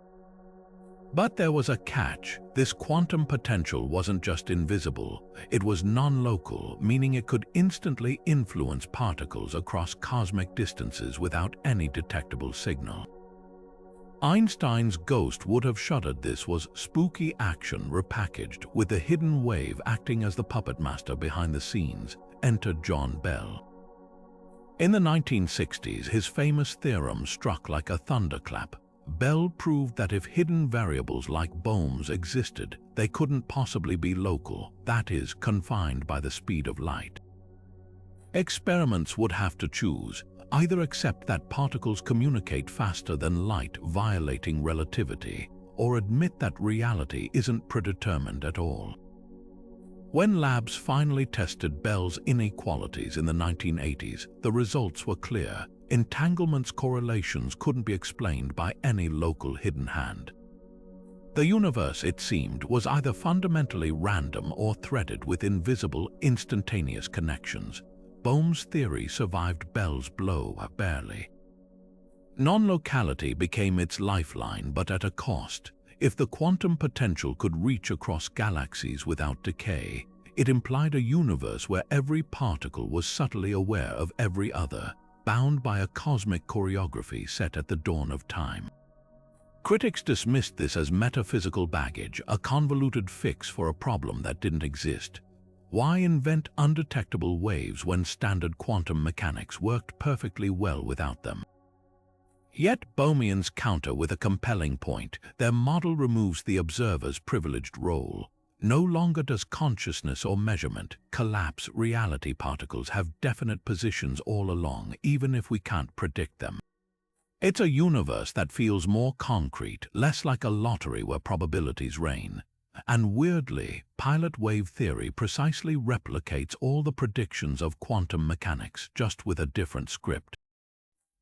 But there was a catch. This quantum potential wasn't just invisible, it was non-local, meaning it could instantly influence particles across cosmic distances without any detectable signal. Einstein's ghost would have shuddered. This was spooky action repackaged, with the hidden wave acting as the puppet master behind the scenes. Enter John Bell. In the 1960s, his famous theorem struck like a thunderclap. Bell proved that if hidden variables like Bohm's existed, they couldn't possibly be local, that is, confined by the speed of light. Experiments would have to choose: either accept that particles communicate faster than light, violating relativity, or admit that reality isn't predetermined at all. When labs finally tested Bell's inequalities in the 1980s, the results were clear. Entanglement's correlations couldn't be explained by any local hidden hand. The universe, it seemed, was either fundamentally random or threaded with invisible, instantaneous connections. Bohm's theory survived Bell's blow barely. Non-locality became its lifeline, but at a cost. If the quantum potential could reach across galaxies without decay, it implied a universe where every particle was subtly aware of every other, bound by a cosmic choreography set at the dawn of time. Critics dismissed this as metaphysical baggage, a convoluted fix for a problem that didn't exist. Why invent undetectable waves when standard quantum mechanics worked perfectly well without them? Yet Bohmians counter with a compelling point. Their model removes the observer's privileged role. No longer does consciousness or measurement collapse. Reality particles have definite positions all along, even if we can't predict them. It's a universe that feels more concrete, less like a lottery where probabilities reign. And weirdly, pilot wave theory precisely replicates all the predictions of quantum mechanics, just with a different script.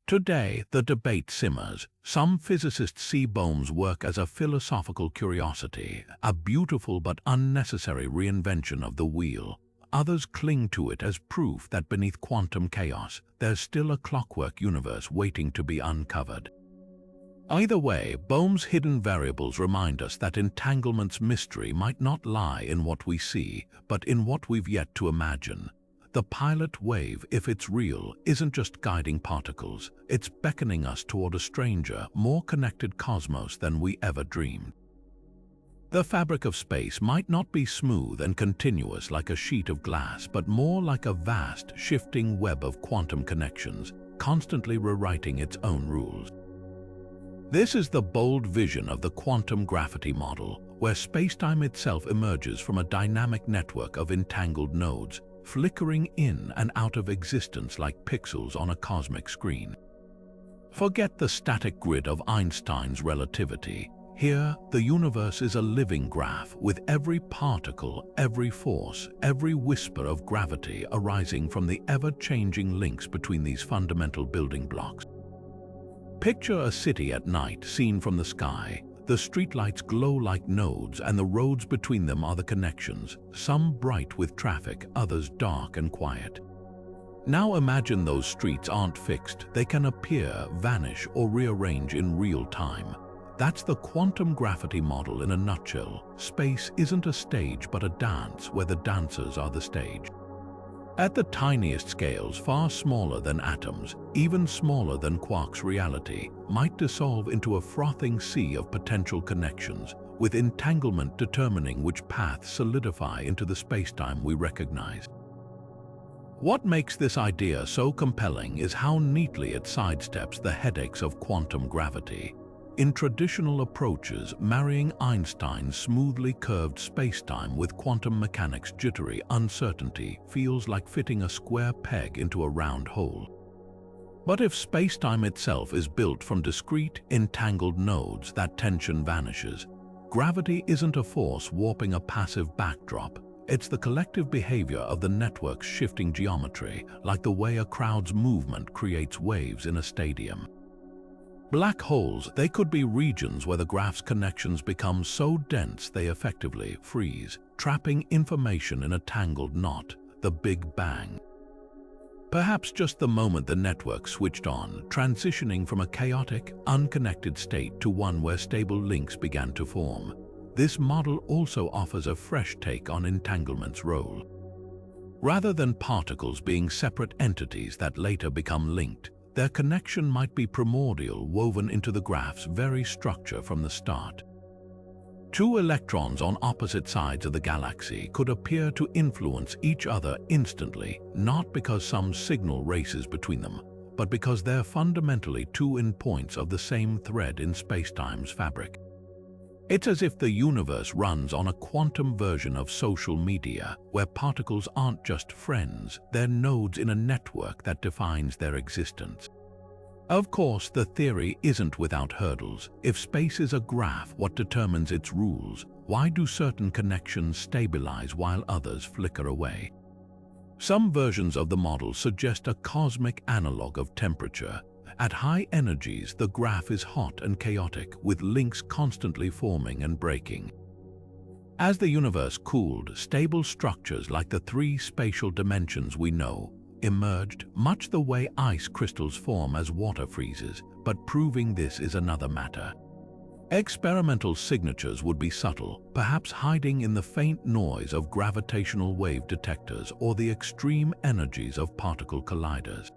Today, the debate simmers. Some physicists see Bohm's work as a philosophical curiosity, a beautiful but unnecessary reinvention of the wheel. Others cling to it as proof that beneath quantum chaos, there's still a clockwork universe waiting to be uncovered. Either way, Bohm's hidden variables remind us that entanglement's mystery might not lie in what we see, but in what we've yet to imagine. The pilot wave, if it's real, isn't just guiding particles, it's beckoning us toward a stranger, more connected cosmos than we ever dreamed. The fabric of space might not be smooth and continuous like a sheet of glass, but more like a vast, shifting web of quantum connections, constantly rewriting its own rules. This is the bold vision of the quantum gravity model, where spacetime itself emerges from a dynamic network of entangled nodes, flickering in and out of existence like pixels on a cosmic screen. Forget the static grid of Einstein's relativity. Here, the universe is a living graph, with every particle, every force, every whisper of gravity arising from the ever-changing links between these fundamental building blocks. Picture a city at night seen from the sky. The streetlights glow like nodes, and the roads between them are the connections, some bright with traffic, others dark and quiet. Now imagine those streets aren't fixed. They can appear, vanish, or rearrange in real time. That's the quantum gravity model in a nutshell. Space isn't a stage but a dance where the dancers are the stage. At the tiniest scales, far smaller than atoms, even smaller than quarks, reality might dissolve into a frothing sea of potential connections, with entanglement determining which paths solidify into the spacetime we recognize. What makes this idea so compelling is how neatly it sidesteps the headaches of quantum gravity. In traditional approaches, marrying Einstein's smoothly curved spacetime with quantum mechanics' jittery uncertainty feels like fitting a square peg into a round hole. But if spacetime itself is built from discrete, entangled nodes, that tension vanishes. Gravity isn't a force warping a passive backdrop. It's the collective behavior of the network's shifting geometry, like the way a crowd's movement creates waves in a stadium. Black holes, they could be regions where the graph's connections become so dense they effectively freeze, trapping information in a tangled knot, the Big Bang. Perhaps just the moment the network switched on, transitioning from a chaotic, unconnected state to one where stable links began to form. This model also offers a fresh take on entanglement's role. Rather than particles being separate entities that later become linked, their connection might be primordial, woven into the graph's very structure from the start. Two electrons on opposite sides of the galaxy could appear to influence each other instantly, not because some signal races between them, but because they're fundamentally two endpoints of the same thread in spacetime's fabric. It's as if the universe runs on a quantum version of social media, where particles aren't just friends, they're nodes in a network that defines their existence. Of course, the theory isn't without hurdles. If space is a graph, what determines its rules? Why do certain connections stabilize while others flicker away? Some versions of the model suggest a cosmic analog of temperature. At high energies, the graph is hot and chaotic, with links constantly forming and breaking. As the universe cooled, stable structures like the three spatial dimensions we know emerged, much the way ice crystals form as water freezes, but proving this is another matter. Experimental signatures would be subtle, perhaps hiding in the faint noise of gravitational wave detectors or the extreme energies of particle colliders.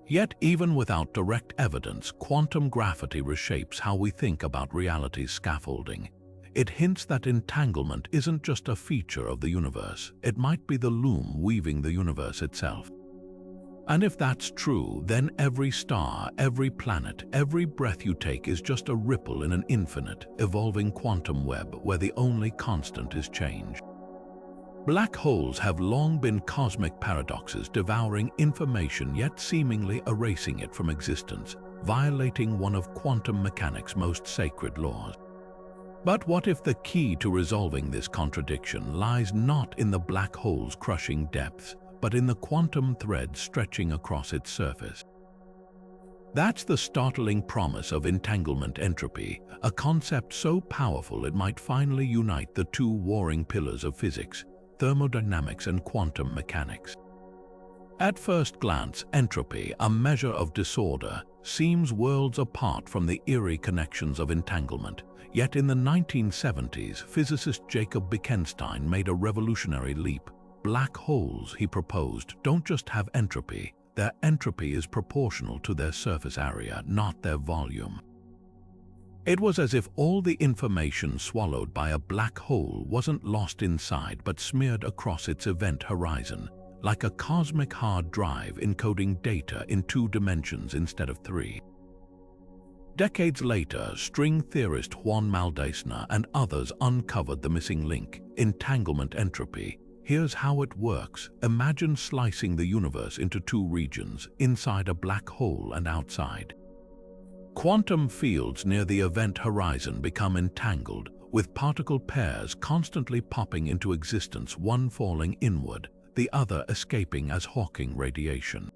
Yet, even without direct evidence, quantum gravity reshapes how we think about reality's scaffolding. It hints that entanglement isn't just a feature of the universe, it might be the loom weaving the universe itself. And if that's true, then every star, every planet, every breath you take is just a ripple in an infinite, evolving quantum web where the only constant is change. Black holes have long been cosmic paradoxes, devouring information yet seemingly erasing it from existence, violating one of quantum mechanics' most sacred laws. But what if the key to resolving this contradiction lies not in the black hole's crushing depths, but in the quantum thread stretching across its surface? That's the startling promise of entanglement entropy, a concept so powerful it might finally unite the two warring pillars of physics, thermodynamics and quantum mechanics. At first glance, entropy, a measure of disorder, seems worlds apart from the eerie connections of entanglement. Yet in the 1970s, physicist Jacob Bekenstein made a revolutionary leap. Black holes, he proposed, don't just have entropy. Their entropy is proportional to their surface area, not their volume. It was as if all the information swallowed by a black hole wasn't lost inside but smeared across its event horizon, like a cosmic hard drive encoding data in 2 dimensions instead of 3. Decades later, string theorist Juan Maldacena and others uncovered the missing link, entanglement entropy. Here's how it works. Imagine slicing the universe into 2 regions, inside a black hole and outside. Quantum fields near the event horizon become entangled, with particle pairs constantly popping into existence, one falling inward, the other escaping as Hawking radiation.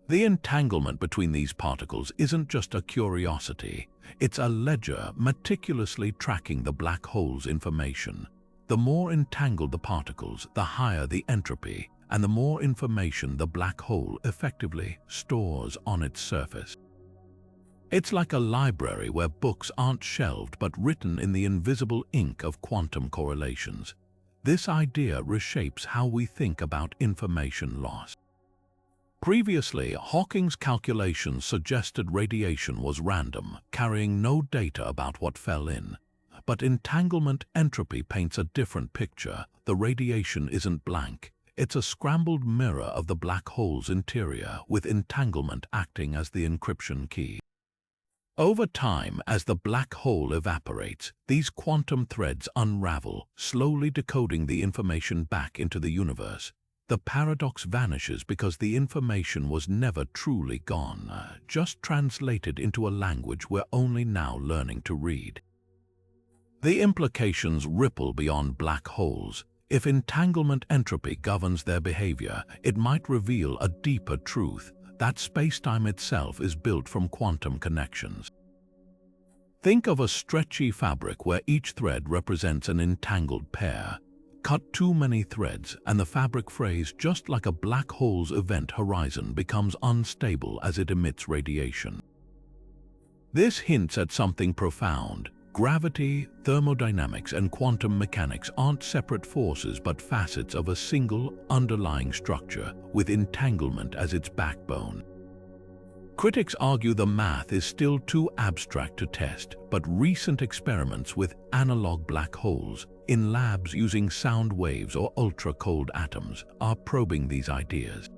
The entanglement between these particles isn't just a curiosity, it's a ledger meticulously tracking the black hole's information. The more entangled the particles, the higher the entropy, and the more information the black hole effectively stores on its surface. It's like a library where books aren't shelved but written in the invisible ink of quantum correlations. This idea reshapes how we think about information loss. Previously, Hawking's calculations suggested radiation was random, carrying no data about what fell in. But entanglement entropy paints a different picture. The radiation isn't blank. It's a scrambled mirror of the black hole's interior, with entanglement acting as the encryption key. Over time, as the black hole evaporates, these quantum threads unravel, slowly decoding the information back into the universe. The paradox vanishes because the information was never truly gone, just translated into a language we're only now learning to read. The implications ripple beyond black holes. If entanglement entropy governs their behavior, it might reveal a deeper truth, that spacetime itself is built from quantum connections. Think of a stretchy fabric where each thread represents an entangled pair. Cut too many threads and the fabric frays, just like a black hole's event horizon, becomes unstable as it emits radiation. This hints at something profound. Gravity, thermodynamics, and quantum mechanics aren't separate forces but facets of a single, underlying structure, with entanglement as its backbone. Critics argue the math is still too abstract to test, but recent experiments with analog black holes, in labs using sound waves or ultra-cold atoms, are probing these ideas.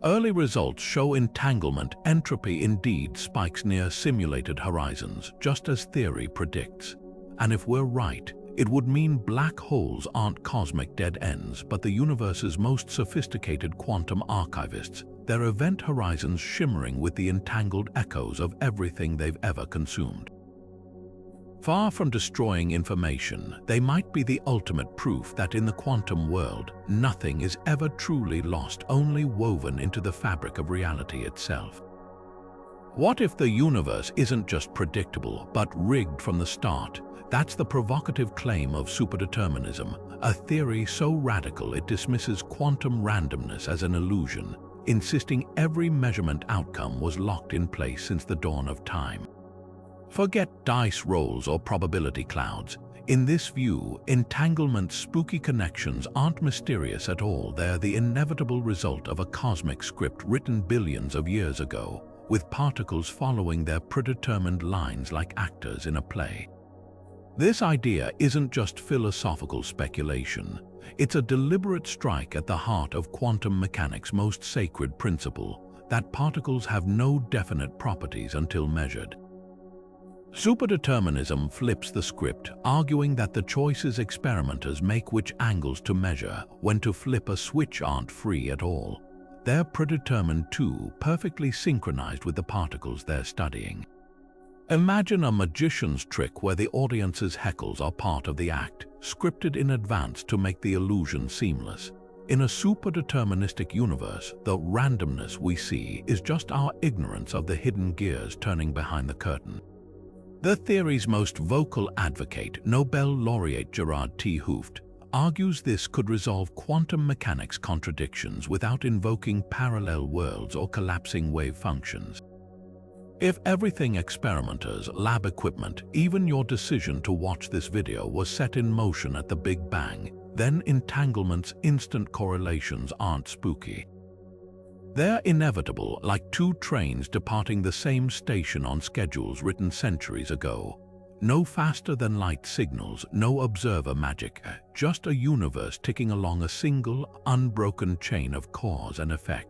Early results show entanglement entropy indeed spikes near simulated horizons, just as theory predicts. And if we're right, it would mean black holes aren't cosmic dead ends, but the universe's most sophisticated quantum archivists, their event horizons shimmering with the entangled echoes of everything they've ever consumed. Far from destroying information, they might be the ultimate proof that in the quantum world, nothing is ever truly lost, only woven into the fabric of reality itself. What if the universe isn't just predictable, but rigged from the start? That's the provocative claim of superdeterminism, a theory so radical it dismisses quantum randomness as an illusion, insisting every measurement outcome was locked in place since the dawn of time. Forget dice rolls or probability clouds. In this view, entanglement's spooky connections aren't mysterious at all. They're the inevitable result of a cosmic script written billions of years ago, with particles following their predetermined lines like actors in a play. This idea isn't just philosophical speculation. It's a deliberate strike at the heart of quantum mechanics' most sacred principle, that particles have no definite properties until measured. Superdeterminism flips the script, arguing that the choices experimenters make, which angles to measure, when to flip a switch, aren't free at all. They're predetermined too, perfectly synchronized with the particles they're studying. Imagine a magician's trick where the audience's heckles are part of the act, scripted in advance to make the illusion seamless. In a superdeterministic universe, the randomness we see is just our ignorance of the hidden gears turning behind the curtain. The theory's most vocal advocate, Nobel laureate Gerard T. Hooft, argues this could resolve quantum mechanics contradictions without invoking parallel worlds or collapsing wave functions. If everything experimenters, lab equipment, even your decision to watch this video was set in motion at the Big Bang, then entanglement's instant correlations aren't spooky. They're inevitable, like two trains departing the same station on schedules written centuries ago. No faster-than-light signals, no observer magic, just a universe ticking along a single, unbroken chain of cause and effect.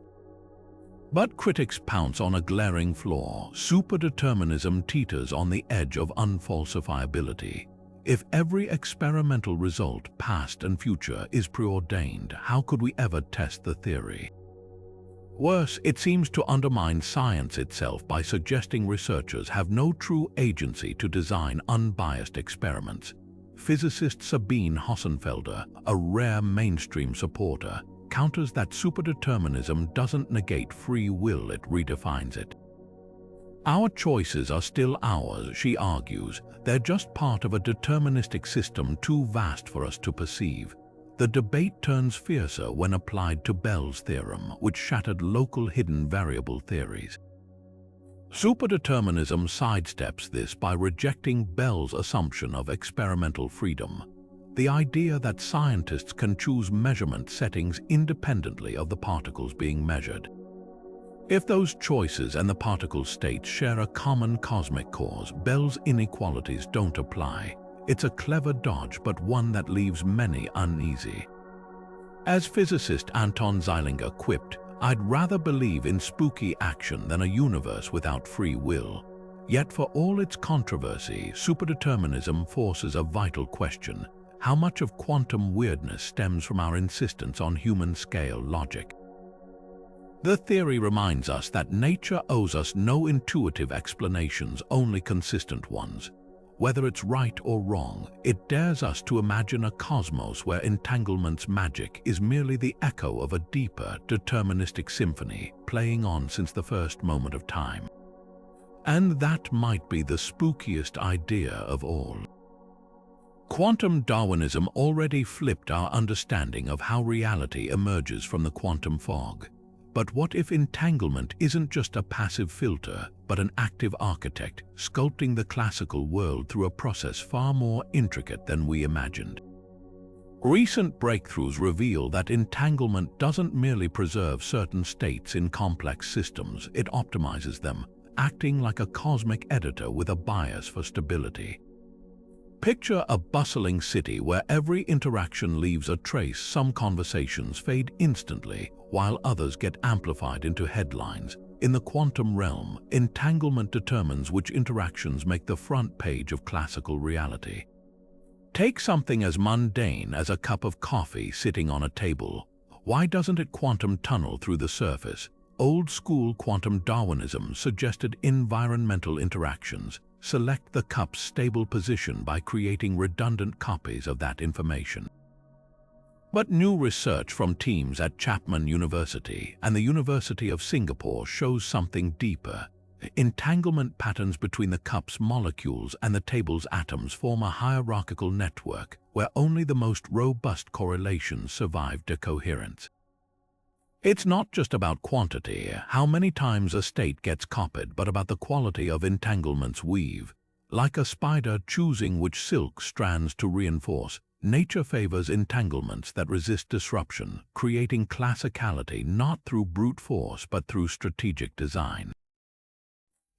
But critics pounce on a glaring flaw. Superdeterminism teeters on the edge of unfalsifiability. If every experimental result, past and future, is preordained, how could we ever test the theory? Worse, it seems to undermine science itself by suggesting researchers have no true agency to design unbiased experiments. Physicist Sabine Hossenfelder, a rare mainstream supporter, counters that superdeterminism doesn't negate free will, it redefines it. Our choices are still ours, she argues. They're just part of a deterministic system too vast for us to perceive. The debate turns fiercer when applied to Bell's theorem, which shattered local hidden variable theories. Superdeterminism sidesteps this by rejecting Bell's assumption of experimental freedom, the idea that scientists can choose measurement settings independently of the particles being measured. If those choices and the particle states share a common cosmic cause, Bell's inequalities don't apply. It's a clever dodge, but one that leaves many uneasy. As physicist Anton Zeilinger quipped, "I'd rather believe in spooky action than a universe without free will." Yet for all its controversy, superdeterminism forces a vital question. How much of quantum weirdness stems from our insistence on human-scale logic? The theory reminds us that nature owes us no intuitive explanations, only consistent ones. Whether it's right or wrong, it dares us to imagine a cosmos where entanglement's magic is merely the echo of a deeper, deterministic symphony playing on since the first moment of time. And that might be the spookiest idea of all. Quantum Darwinism already flipped our understanding of how reality emerges from the quantum fog. But what if entanglement isn't just a passive filter, but an active architect, sculpting the classical world through a process far more intricate than we imagined? Recent breakthroughs reveal that entanglement doesn't merely preserve certain states in complex systems, it optimizes them, acting like a cosmic editor with a bias for stability. Picture a bustling city where every interaction leaves a trace. Some conversations fade instantly, while others get amplified into headlines. In the quantum realm, entanglement determines which interactions make the front page of classical reality. Take something as mundane as a cup of coffee sitting on a table. Why doesn't it quantum tunnel through the surface? Old-school quantum Darwinism suggested environmental interactions. Select the cup's stable position by creating redundant copies of that information. But new research from teams at Chapman University and the University of Singapore shows something deeper. Entanglement patterns between the cup's molecules and the table's atoms form a hierarchical network where only the most robust correlations survive decoherence. It's not just about quantity, how many times a state gets copied, but about the quality of entanglement's weave. Like a spider choosing which silk strands to reinforce, nature favors entanglements that resist disruption, creating classicality not through brute force but through strategic design.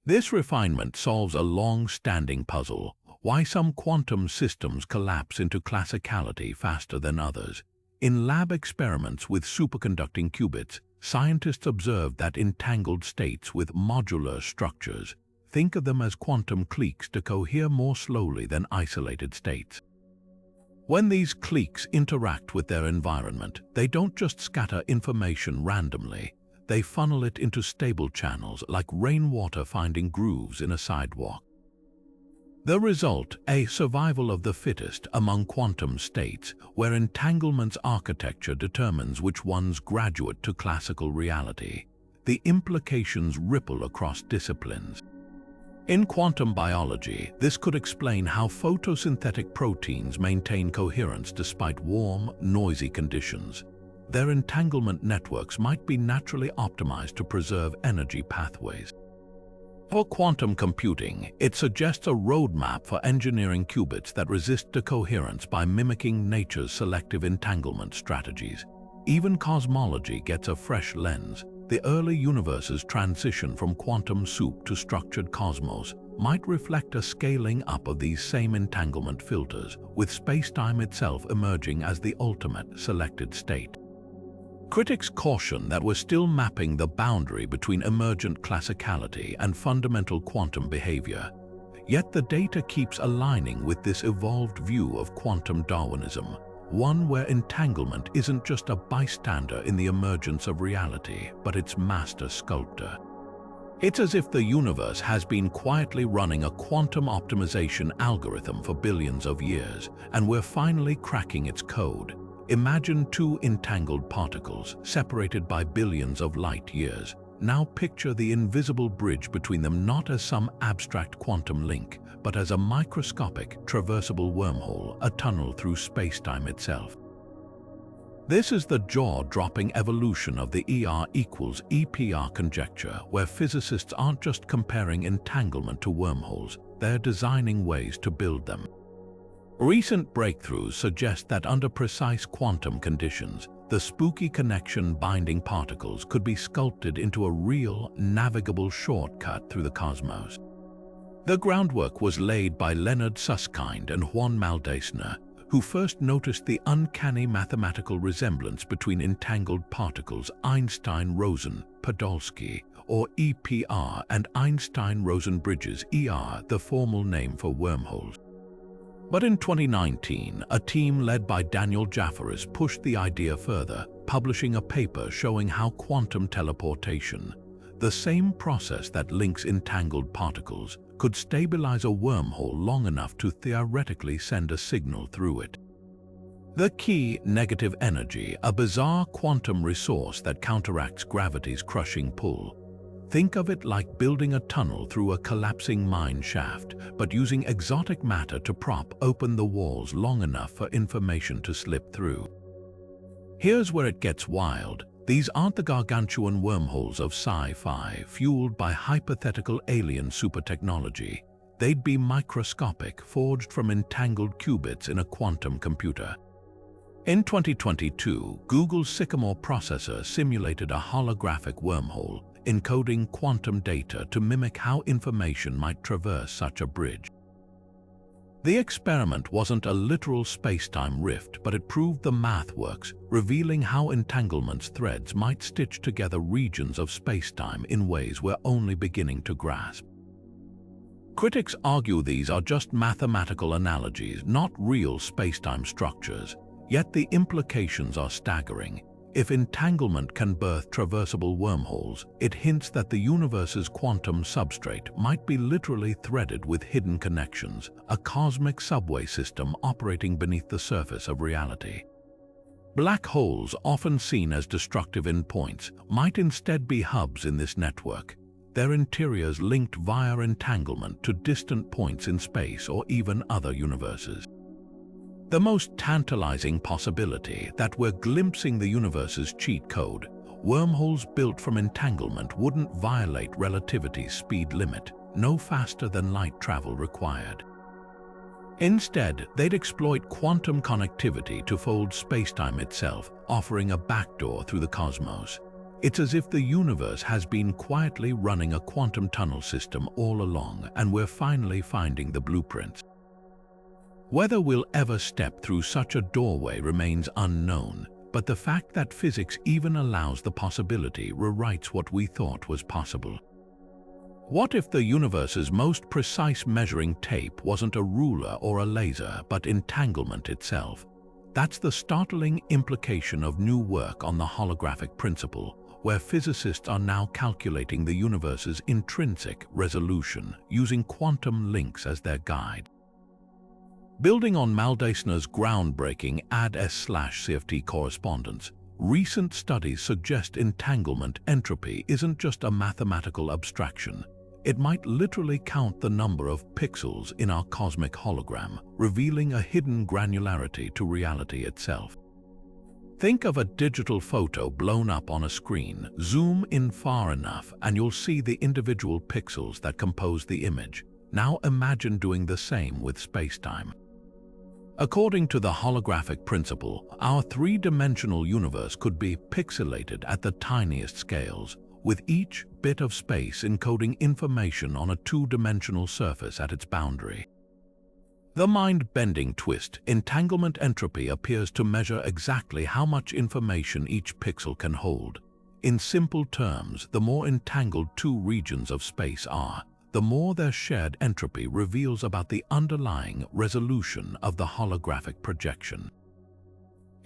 This refinement solves a long-standing puzzle: why some quantum systems collapse into classicality faster than others. In lab experiments with superconducting qubits, scientists observed that entangled states with modular structures, think of them as quantum cliques, decohere more slowly than isolated states. When these cliques interact with their environment, they don't just scatter information randomly, they funnel it into stable channels like rainwater finding grooves in a sidewalk. The result, a survival of the fittest among quantum states, where entanglement's architecture determines which ones graduate to classical reality. The implications ripple across disciplines. In quantum biology, this could explain how photosynthetic proteins maintain coherence despite warm, noisy conditions. Their entanglement networks might be naturally optimized to preserve energy pathways. For quantum computing, it suggests a roadmap for engineering qubits that resist decoherence by mimicking nature's selective entanglement strategies. Even cosmology gets a fresh lens. The early universe's transition from quantum soup to structured cosmos might reflect a scaling up of these same entanglement filters, with spacetime itself emerging as the ultimate selected state. Critics caution that we're still mapping the boundary between emergent classicality and fundamental quantum behavior. Yet the data keeps aligning with this evolved view of quantum Darwinism, one where entanglement isn't just a bystander in the emergence of reality, but its master sculptor. It's as if the universe has been quietly running a quantum optimization algorithm for billions of years, and we're finally cracking its code. Imagine two entangled particles, separated by billions of light years. Now picture the invisible bridge between them not as some abstract quantum link, but as a microscopic, traversable wormhole, a tunnel through spacetime itself. This is the jaw-dropping evolution of the ER equals EPR conjecture, where physicists aren't just comparing entanglement to wormholes, they're designing ways to build them. Recent breakthroughs suggest that under precise quantum conditions, the spooky connection binding particles could be sculpted into a real, navigable shortcut through the cosmos. The groundwork was laid by Leonard Susskind and Juan Maldacena, who first noticed the uncanny mathematical resemblance between entangled particles Einstein-Rosen Podolsky, or EPR, and Einstein-Rosen bridges, ER, the formal name for wormholes. But in 2019, a team led by Daniel Jafferis pushed the idea further, publishing a paper showing how quantum teleportation, the same process that links entangled particles, could stabilize a wormhole long enough to theoretically send a signal through it. The key, negative energy, a bizarre quantum resource that counteracts gravity's crushing pull. Think of it like building a tunnel through a collapsing mine shaft, but using exotic matter to prop open the walls long enough for information to slip through. Here's where it gets wild. These aren't the gargantuan wormholes of sci-fi fueled by hypothetical alien supertechnology. They'd be microscopic, forged from entangled qubits in a quantum computer. In 2022, Google's Sycamore processor simulated a holographic wormhole, encoding quantum data to mimic how information might traverse such a bridge. The experiment wasn't a literal spacetime rift, but it proved the math works, revealing how entanglement's threads might stitch together regions of spacetime in ways we're only beginning to grasp. Critics argue these are just mathematical analogies, not real spacetime structures, yet the implications are staggering. If entanglement can birth traversable wormholes, it hints that the universe's quantum substrate might be literally threaded with hidden connections, a cosmic subway system operating beneath the surface of reality. Black holes, often seen as destructive endpoints, might instead be hubs in this network, their interiors linked via entanglement to distant points in space or even other universes. The most tantalizing possibility that we're glimpsing the universe's cheat code, wormholes built from entanglement wouldn't violate relativity's speed limit, no faster than light travel required. Instead, they'd exploit quantum connectivity to fold spacetime itself, offering a backdoor through the cosmos. It's as if the universe has been quietly running a quantum tunnel system all along, and we're finally finding the blueprints. Whether we'll ever step through such a doorway remains unknown, but the fact that physics even allows the possibility rewrites what we thought was possible. What if the universe's most precise measuring tape wasn't a ruler or a laser, but entanglement itself? That's the startling implication of new work on the holographic principle, where physicists are now calculating the universe's intrinsic resolution using quantum links as their guide. Building on Maldacner's groundbreaking ADS/CFT correspondence, recent studies suggest entanglement entropy isn't just a mathematical abstraction. It might literally count the number of pixels in our cosmic hologram, revealing a hidden granularity to reality itself. Think of a digital photo blown up on a screen. Zoom in far enough and you'll see the individual pixels that compose the image. Now imagine doing the same with spacetime. According to the holographic principle, our three-dimensional universe could be pixelated at the tiniest scales, with each bit of space encoding information on a two-dimensional surface at its boundary. The mind-bending twist, entanglement entropy, appears to measure exactly how much information each pixel can hold. In simple terms, the more entangled two regions of space are, the more their shared entropy reveals about the underlying resolution of the holographic projection.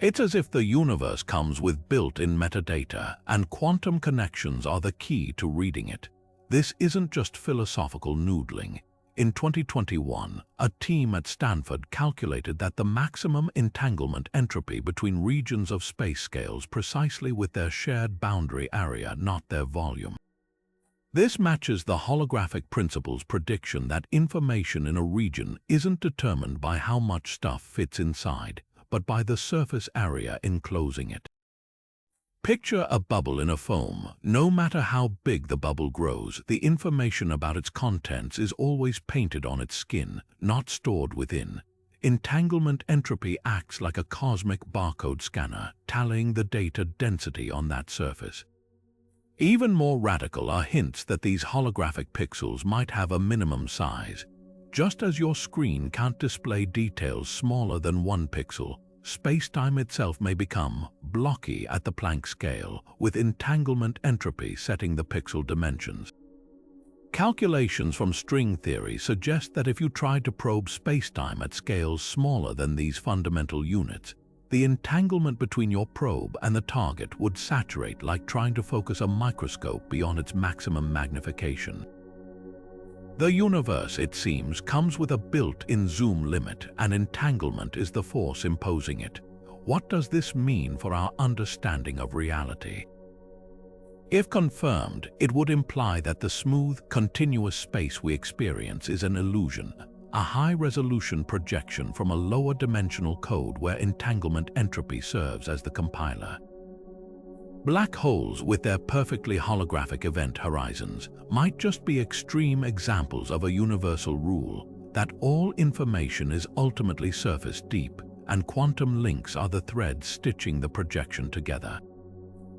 It's as if the universe comes with built-in metadata, and quantum connections are the key to reading it. This isn't just philosophical noodling. In 2021, a team at Stanford calculated that the maximum entanglement entropy between regions of space scales precisely with their shared boundary area, not their volume. This matches the holographic principle's prediction that information in a region isn't determined by how much stuff fits inside, but by the surface area enclosing it. Picture a bubble in a foam. No matter how big the bubble grows, the information about its contents is always painted on its skin, not stored within. Entanglement entropy acts like a cosmic barcode scanner, tallying the data density on that surface. Even more radical are hints that these holographic pixels might have a minimum size. Just as your screen can't display details smaller than 1 pixel, spacetime itself may become blocky at the Planck scale, with entanglement entropy setting the pixel dimensions. Calculations from string theory suggest that if you tried to probe spacetime at scales smaller than these fundamental units, the entanglement between your probe and the target would saturate, like trying to focus a microscope beyond its maximum magnification. The universe, it seems, comes with a built-in zoom limit, and entanglement is the force imposing it. What does this mean for our understanding of reality? If confirmed, it would imply that the smooth, continuous space we experience is an illusion, a high-resolution projection from a lower-dimensional code where entanglement entropy serves as the compiler. Black holes, with their perfectly holographic event horizons, might just be extreme examples of a universal rule that all information is ultimately surface deep, and quantum links are the threads stitching the projection together.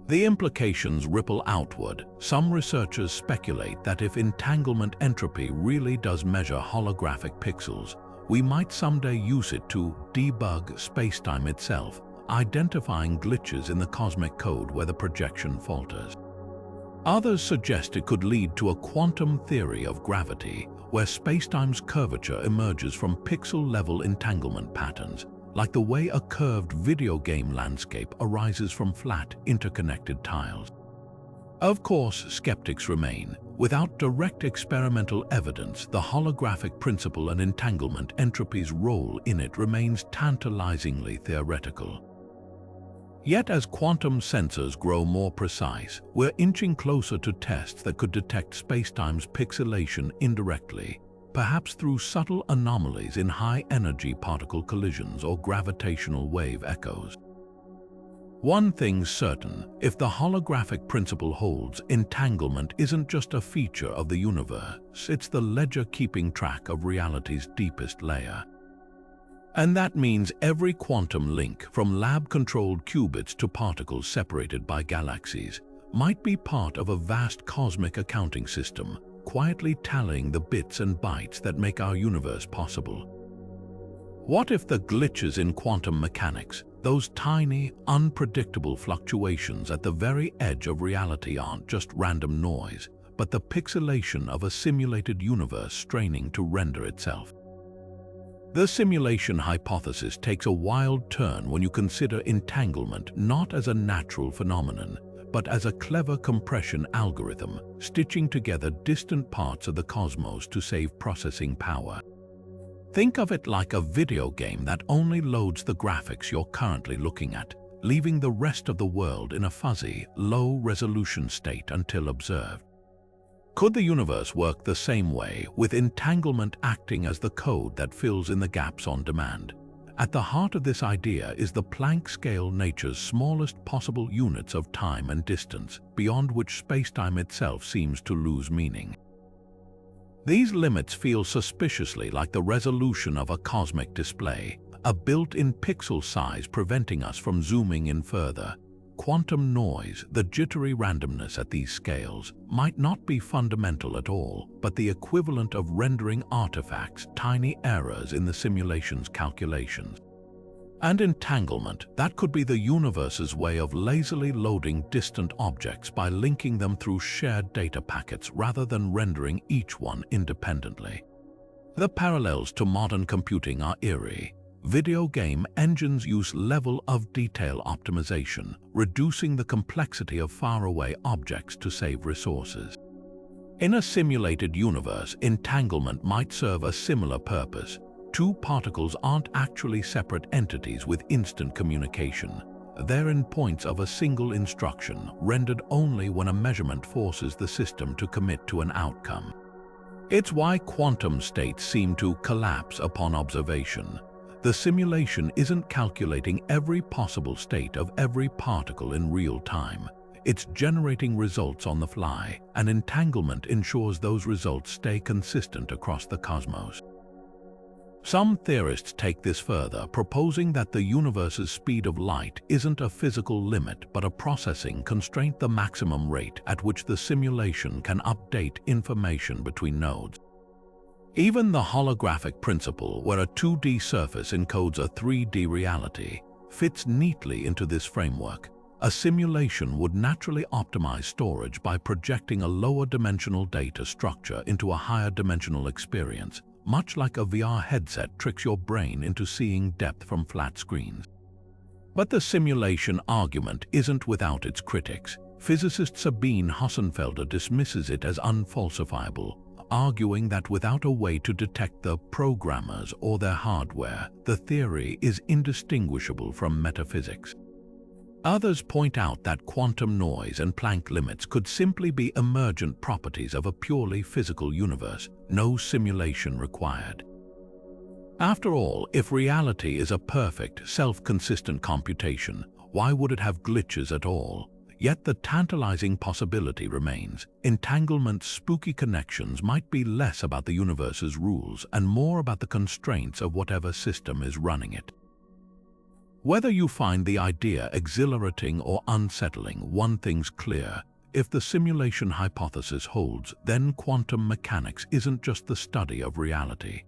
The implications ripple outward. Some researchers speculate that if entanglement entropy really does measure holographic pixels, we might someday use it to debug spacetime itself, identifying glitches in the cosmic code where the projection falters. Others suggest it could lead to a quantum theory of gravity, where spacetime's curvature emerges from pixel-level entanglement patterns, like the way a curved video game landscape arises from flat, interconnected tiles. Of course, skeptics remain. Without direct experimental evidence, the holographic principle and entanglement entropy's role in it remains tantalizingly theoretical. Yet as quantum sensors grow more precise, we're inching closer to tests that could detect spacetime's pixelation indirectly, perhaps through subtle anomalies in high-energy particle collisions or gravitational wave echoes. One thing's certain: if the holographic principle holds, entanglement isn't just a feature of the universe, it's the ledger keeping track of reality's deepest layer. And that means every quantum link, from lab-controlled qubits to particles separated by galaxies, might be part of a vast cosmic accounting system, quietly tallying the bits and bytes that make our universe possible. What if the glitches in quantum mechanics, those tiny, unpredictable fluctuations at the very edge of reality, aren't just random noise, but the pixelation of a simulated universe straining to render itself? The simulation hypothesis takes a wild turn when you consider entanglement not as a natural phenomenon, but as a clever compression algorithm, stitching together distant parts of the cosmos to save processing power. Think of it like a video game that only loads the graphics you're currently looking at, leaving the rest of the world in a fuzzy, low-resolution state until observed. Could the universe work the same way, with entanglement acting as the code that fills in the gaps on demand? At the heart of this idea is the Planck scale, nature's smallest possible units of time and distance, beyond which spacetime itself seems to lose meaning. These limits feel suspiciously like the resolution of a cosmic display, a built-in pixel size preventing us from zooming in further. Quantum noise, the jittery randomness at these scales, might not be fundamental at all, but the equivalent of rendering artifacts, tiny errors in the simulation's calculations. And entanglement, that could be the universe's way of lazily loading distant objects by linking them through shared data packets rather than rendering each one independently. The parallels to modern computing are eerie. Video game engines use level of detail optimization, reducing the complexity of faraway objects to save resources. In a simulated universe, entanglement might serve a similar purpose. Two particles aren't actually separate entities with instant communication. They're endpoints of a single instruction, rendered only when a measurement forces the system to commit to an outcome. It's why quantum states seem to collapse upon observation. The simulation isn't calculating every possible state of every particle in real time. It's generating results on the fly, and entanglement ensures those results stay consistent across the cosmos. Some theorists take this further, proposing that the universe's speed of light isn't a physical limit but a processing constraint, the maximum rate at which the simulation can update information between nodes. Even the holographic principle, where a 2D surface encodes a 3D reality, fits neatly into this framework. A simulation would naturally optimize storage by projecting a lower dimensional data structure into a higher dimensional experience, much like a VR headset tricks your brain into seeing depth from flat screens. But the simulation argument isn't without its critics. Physicist Sabine Hossenfelder dismisses it as unfalsifiable, arguing that without a way to detect the programmers or their hardware, the theory is indistinguishable from metaphysics. Others point out that quantum noise and Planck limits could simply be emergent properties of a purely physical universe, no simulation required. After all, if reality is a perfect, self-consistent computation, why would it have glitches at all? Yet the tantalizing possibility remains. Entanglement's spooky connections might be less about the universe's rules and more about the constraints of whatever system is running it. Whether you find the idea exhilarating or unsettling, one thing's clear. If the simulation hypothesis holds, then quantum mechanics isn't just the study of reality.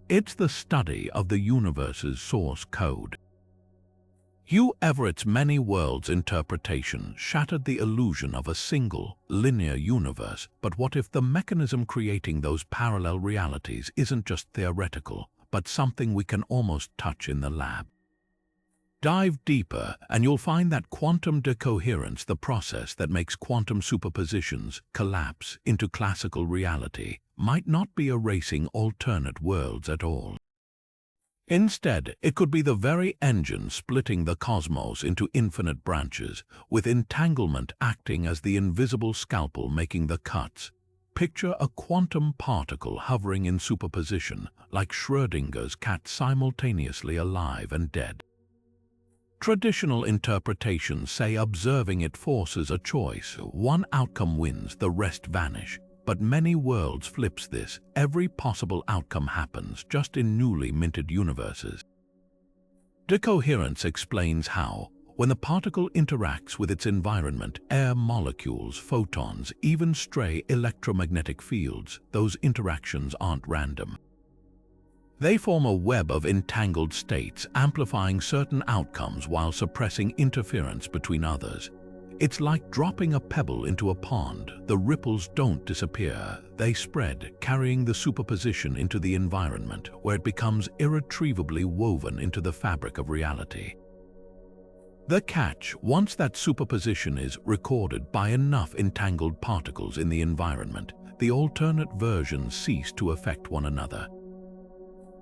It's the study of the universe's source code. Hugh Everett's many worlds interpretation shattered the illusion of a single, linear universe, but what if the mechanism creating those parallel realities isn't just theoretical, but something we can almost touch in the lab? Dive deeper, and you'll find that quantum decoherence, the process that makes quantum superpositions collapse into classical reality, might not be erasing alternate worlds at all. Instead, it could be the very engine splitting the cosmos into infinite branches, with entanglement acting as the invisible scalpel making the cuts. Picture a quantum particle hovering in superposition, like Schrödinger's cat, simultaneously alive and dead. Traditional interpretations say observing it forces a choice. One outcome wins, the rest vanish. But many worlds flips this. Every possible outcome happens, just in newly minted universes. Decoherence explains how, when the particle interacts with its environment, air molecules, photons, even stray electromagnetic fields, those interactions aren't random. They form a web of entangled states, amplifying certain outcomes while suppressing interference between others. It's like dropping a pebble into a pond. The ripples don't disappear, they spread, carrying the superposition into the environment, where it becomes irretrievably woven into the fabric of reality. The catch, once that superposition is recorded by enough entangled particles in the environment, the alternate versions cease to affect one another.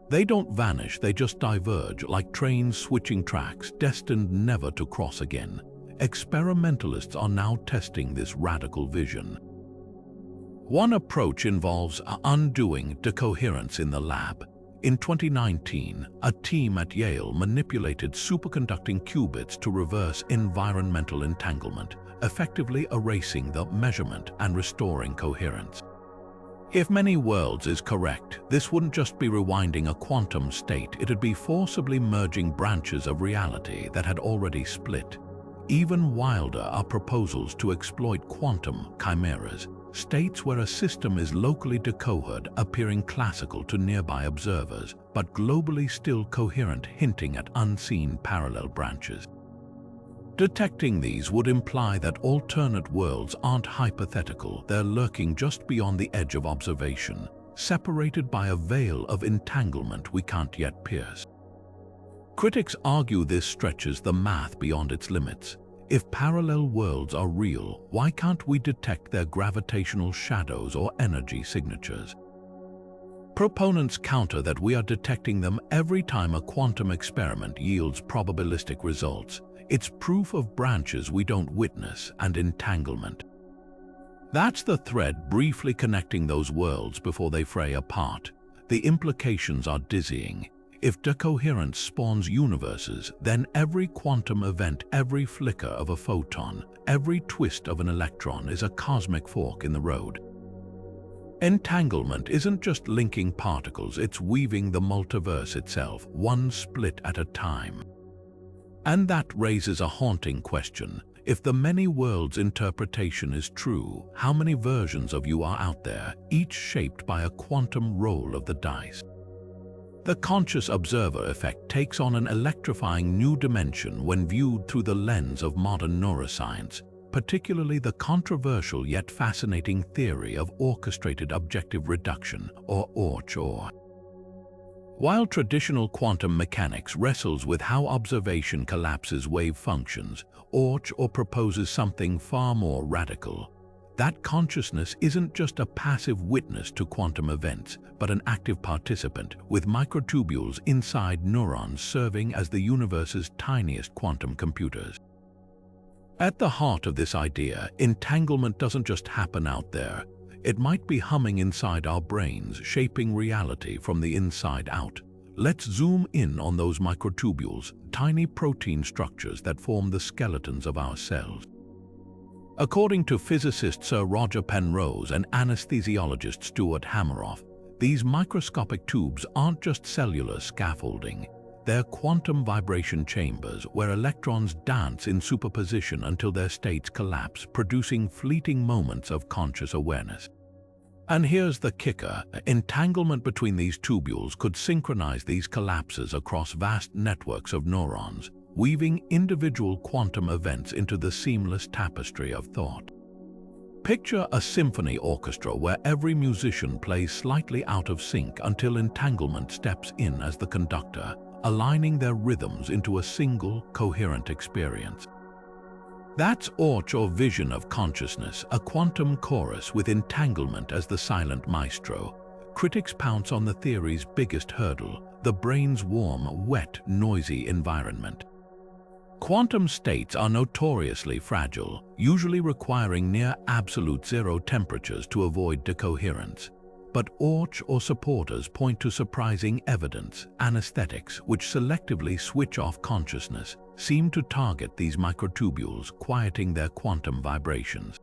They don't vanish, they just diverge like trains switching tracks, destined never to cross again. Experimentalists are now testing this radical vision. One approach involves undoing decoherence in the lab. In 2019, a team at Yale manipulated superconducting qubits to reverse environmental entanglement, effectively erasing the measurement and restoring coherence. If many worlds is correct, this wouldn't just be rewinding a quantum state, it'd be forcibly merging branches of reality that had already split. Even wilder are proposals to exploit quantum chimeras, states where a system is locally decohered, appearing classical to nearby observers, but globally still coherent, hinting at unseen parallel branches. Detecting these would imply that alternate worlds aren't hypothetical, they're lurking just beyond the edge of observation, separated by a veil of entanglement we can't yet pierce. Critics argue this stretches the math beyond its limits. If parallel worlds are real, why can't we detect their gravitational shadows or energy signatures? Proponents counter that we are detecting them every time a quantum experiment yields probabilistic results. It's proof of branches we don't witness and entanglement. That's the thread briefly connecting those worlds before they fray apart. The implications are dizzying. If decoherence spawns universes, then every quantum event, every flicker of a photon, every twist of an electron is a cosmic fork in the road. Entanglement isn't just linking particles, it's weaving the multiverse itself, one split at a time. And that raises a haunting question. If the many worlds interpretation is true, how many versions of you are out there, each shaped by a quantum roll of the dice? The conscious observer effect takes on an electrifying new dimension when viewed through the lens of modern neuroscience, particularly the controversial yet fascinating theory of orchestrated objective reduction, or OR. While traditional quantum mechanics wrestles with how observation collapses wave functions, OR proposes something far more radical. That consciousness isn't just a passive witness to quantum events, but an active participant, with microtubules inside neurons serving as the universe's tiniest quantum computers. At the heart of this idea, entanglement doesn't just happen out there. It might be humming inside our brains, shaping reality from the inside out. Let's zoom in on those microtubules, tiny protein structures that form the skeletons of our cells. According to physicist Sir Roger Penrose and anesthesiologist Stuart Hameroff, these microscopic tubes aren't just cellular scaffolding. They're quantum vibration chambers where electrons dance in superposition until their states collapse, producing fleeting moments of conscious awareness. And here's the kicker: entanglement between these tubules could synchronize these collapses across vast networks of neurons, weaving individual quantum events into the seamless tapestry of thought. Picture a symphony orchestra where every musician plays slightly out of sync until entanglement steps in as the conductor, aligning their rhythms into a single, coherent experience. That's OR vision of consciousness, a quantum chorus with entanglement as the silent maestro. Critics pounce on the theory's biggest hurdle, the brain's warm, wet, noisy environment. Quantum states are notoriously fragile, usually requiring near absolute zero temperatures to avoid decoherence. But OR supporters point to surprising evidence. Anesthetics, which selectively switch off consciousness, seem to target these microtubules, quieting their quantum vibrations.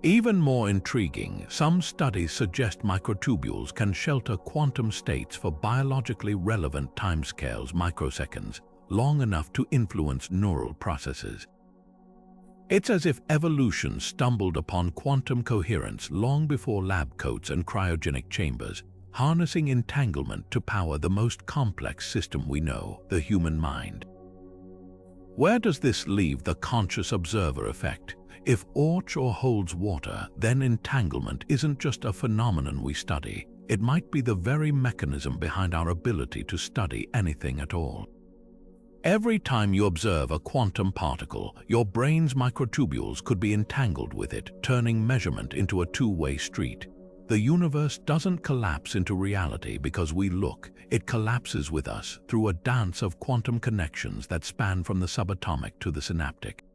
Even more intriguing, some studies suggest microtubules can shelter quantum states for biologically relevant timescales, microseconds, long enough to influence neural processes. It's as if evolution stumbled upon quantum coherence long before lab coats and cryogenic chambers, harnessing entanglement to power the most complex system we know, the human mind. Where does this leave the conscious observer effect? If OR holds water, then entanglement isn't just a phenomenon we study. It might be the very mechanism behind our ability to study anything at all. Every time you observe a quantum particle, your brain's microtubules could be entangled with it, turning measurement into a two-way street. The universe doesn't collapse into reality because we look. It collapses with us through a dance of quantum connections that span from the subatomic to the synaptic.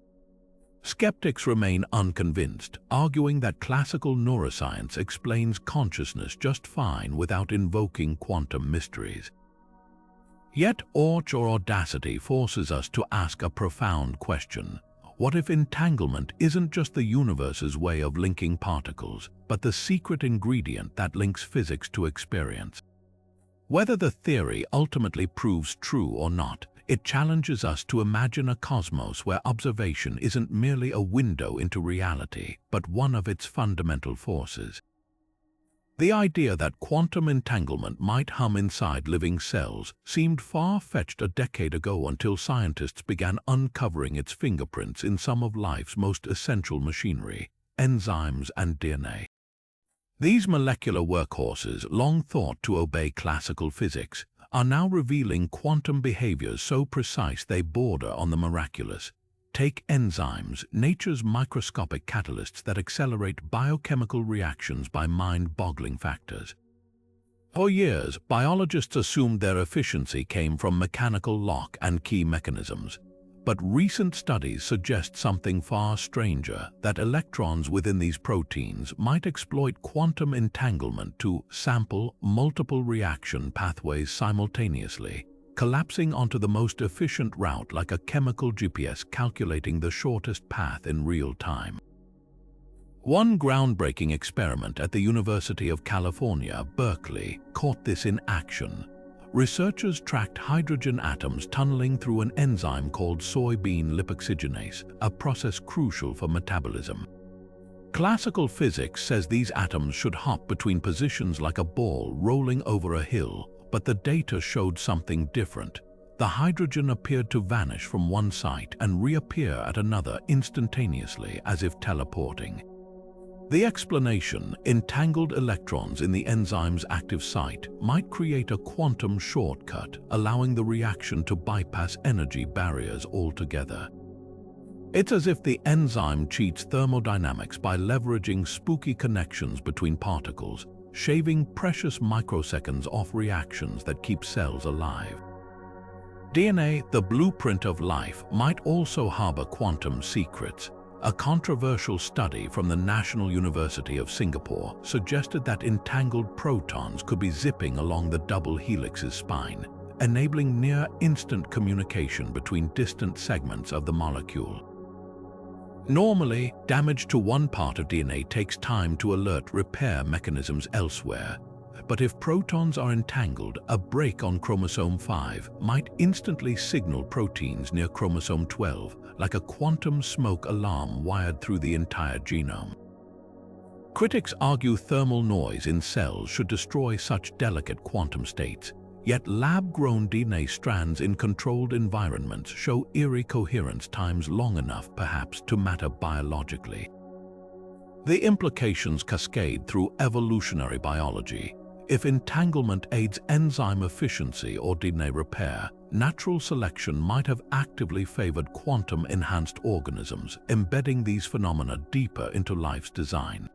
Skeptics remain unconvinced, arguing that classical neuroscience explains consciousness just fine without invoking quantum mysteries. Yet or audacity forces us to ask a profound question. What if entanglement isn't just the universe's way of linking particles, but the secret ingredient that links physics to experience? Whether the theory ultimately proves true or not, it challenges us to imagine a cosmos where observation isn't merely a window into reality, but one of its fundamental forces. The idea that quantum entanglement might hum inside living cells seemed far-fetched a decade ago until scientists began uncovering its fingerprints in some of life's most essential machinery, enzymes and DNA. These molecular workhorses, long thought to obey classical physics, are now revealing quantum behaviors so precise they border on the miraculous. Take enzymes, nature's microscopic catalysts that accelerate biochemical reactions by mind-boggling factors. For years, biologists assumed their efficiency came from mechanical lock and key mechanisms. But recent studies suggest something far stranger, that electrons within these proteins might exploit quantum entanglement to sample multiple reaction pathways simultaneously, collapsing onto the most efficient route like a chemical GPS calculating the shortest path in real time. One groundbreaking experiment at the University of California, Berkeley, caught this in action. Researchers tracked hydrogen atoms tunneling through an enzyme called soybean lipoxygenase, a process crucial for metabolism. Classical physics says these atoms should hop between positions like a ball rolling over a hill, but the data showed something different. The hydrogen appeared to vanish from one site and reappear at another instantaneously, as if teleporting. The explanation, entangled electrons in the enzyme's active site, might create a quantum shortcut, allowing the reaction to bypass energy barriers altogether. It's as if the enzyme cheats thermodynamics by leveraging spooky connections between particles, shaving precious microseconds off reactions that keep cells alive. DNA, the blueprint of life, might also harbor quantum secrets. A controversial study from the National University of Singapore suggested that entangled protons could be zipping along the double helix's spine, enabling near-instant communication between distant segments of the molecule. Normally, damage to one part of DNA takes time to alert repair mechanisms elsewhere. But if protons are entangled, a break on chromosome 5 might instantly signal proteins near chromosome 12, like a quantum smoke alarm wired through the entire genome. Critics argue thermal noise in cells should destroy such delicate quantum states, yet lab-grown DNA strands in controlled environments show eerie coherence times long enough, perhaps, to matter biologically. The implications cascade through evolutionary biology. If entanglement aids enzyme efficiency or DNA repair, natural selection might have actively favored quantum-enhanced organisms, embedding these phenomena deeper into life's design.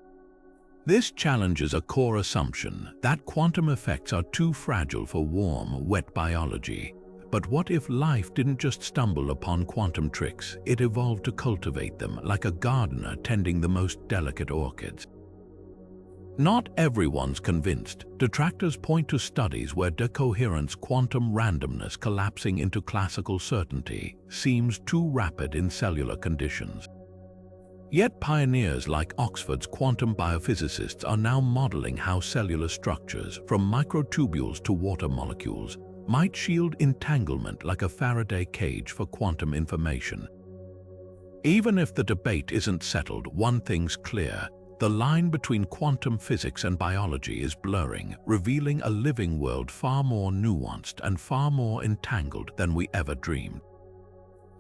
This challenges a core assumption that quantum effects are too fragile for warm, wet biology. But what if life didn't just stumble upon quantum tricks, it evolved to cultivate them, like a gardener tending the most delicate orchids? Not everyone's convinced. Detractors point to studies where decoherence quantum randomness collapsing into classical certainty seems too rapid in cellular conditions. Yet pioneers like Oxford's quantum biophysicists are now modeling how cellular structures, from microtubules to water molecules, might shield entanglement like a Faraday cage for quantum information. Even if the debate isn't settled, one thing's clear. The line between quantum physics and biology is blurring, revealing a living world far more nuanced and far more entangled than we ever dreamed.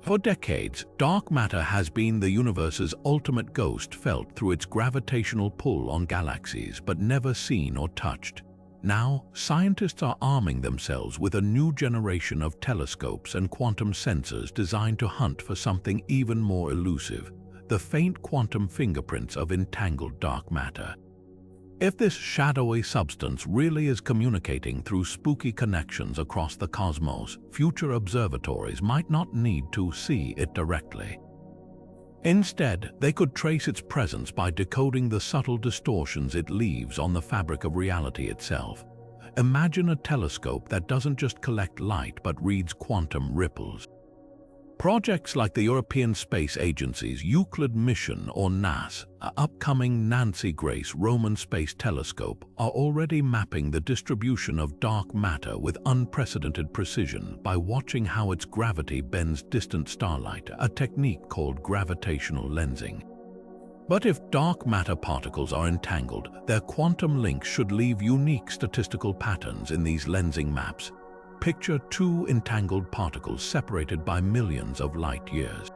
For decades, dark matter has been the universe's ultimate ghost, felt through its gravitational pull on galaxies but never seen or touched. Now, scientists are arming themselves with a new generation of telescopes and quantum sensors designed to hunt for something even more elusive: the faint quantum fingerprints of entangled dark matter. If this shadowy substance really is communicating through spooky connections across the cosmos, future observatories might not need to see it directly. Instead, they could trace its presence by decoding the subtle distortions it leaves on the fabric of reality itself. Imagine a telescope that doesn't just collect light but reads quantum ripples. Projects like the European Space Agency's Euclid mission or NASA's upcoming Nancy Grace Roman Space Telescope are already mapping the distribution of dark matter with unprecedented precision by watching how its gravity bends distant starlight, a technique called gravitational lensing. But if dark matter particles are entangled, their quantum links should leave unique statistical patterns in these lensing maps. Picture two entangled particles separated by millions of light years.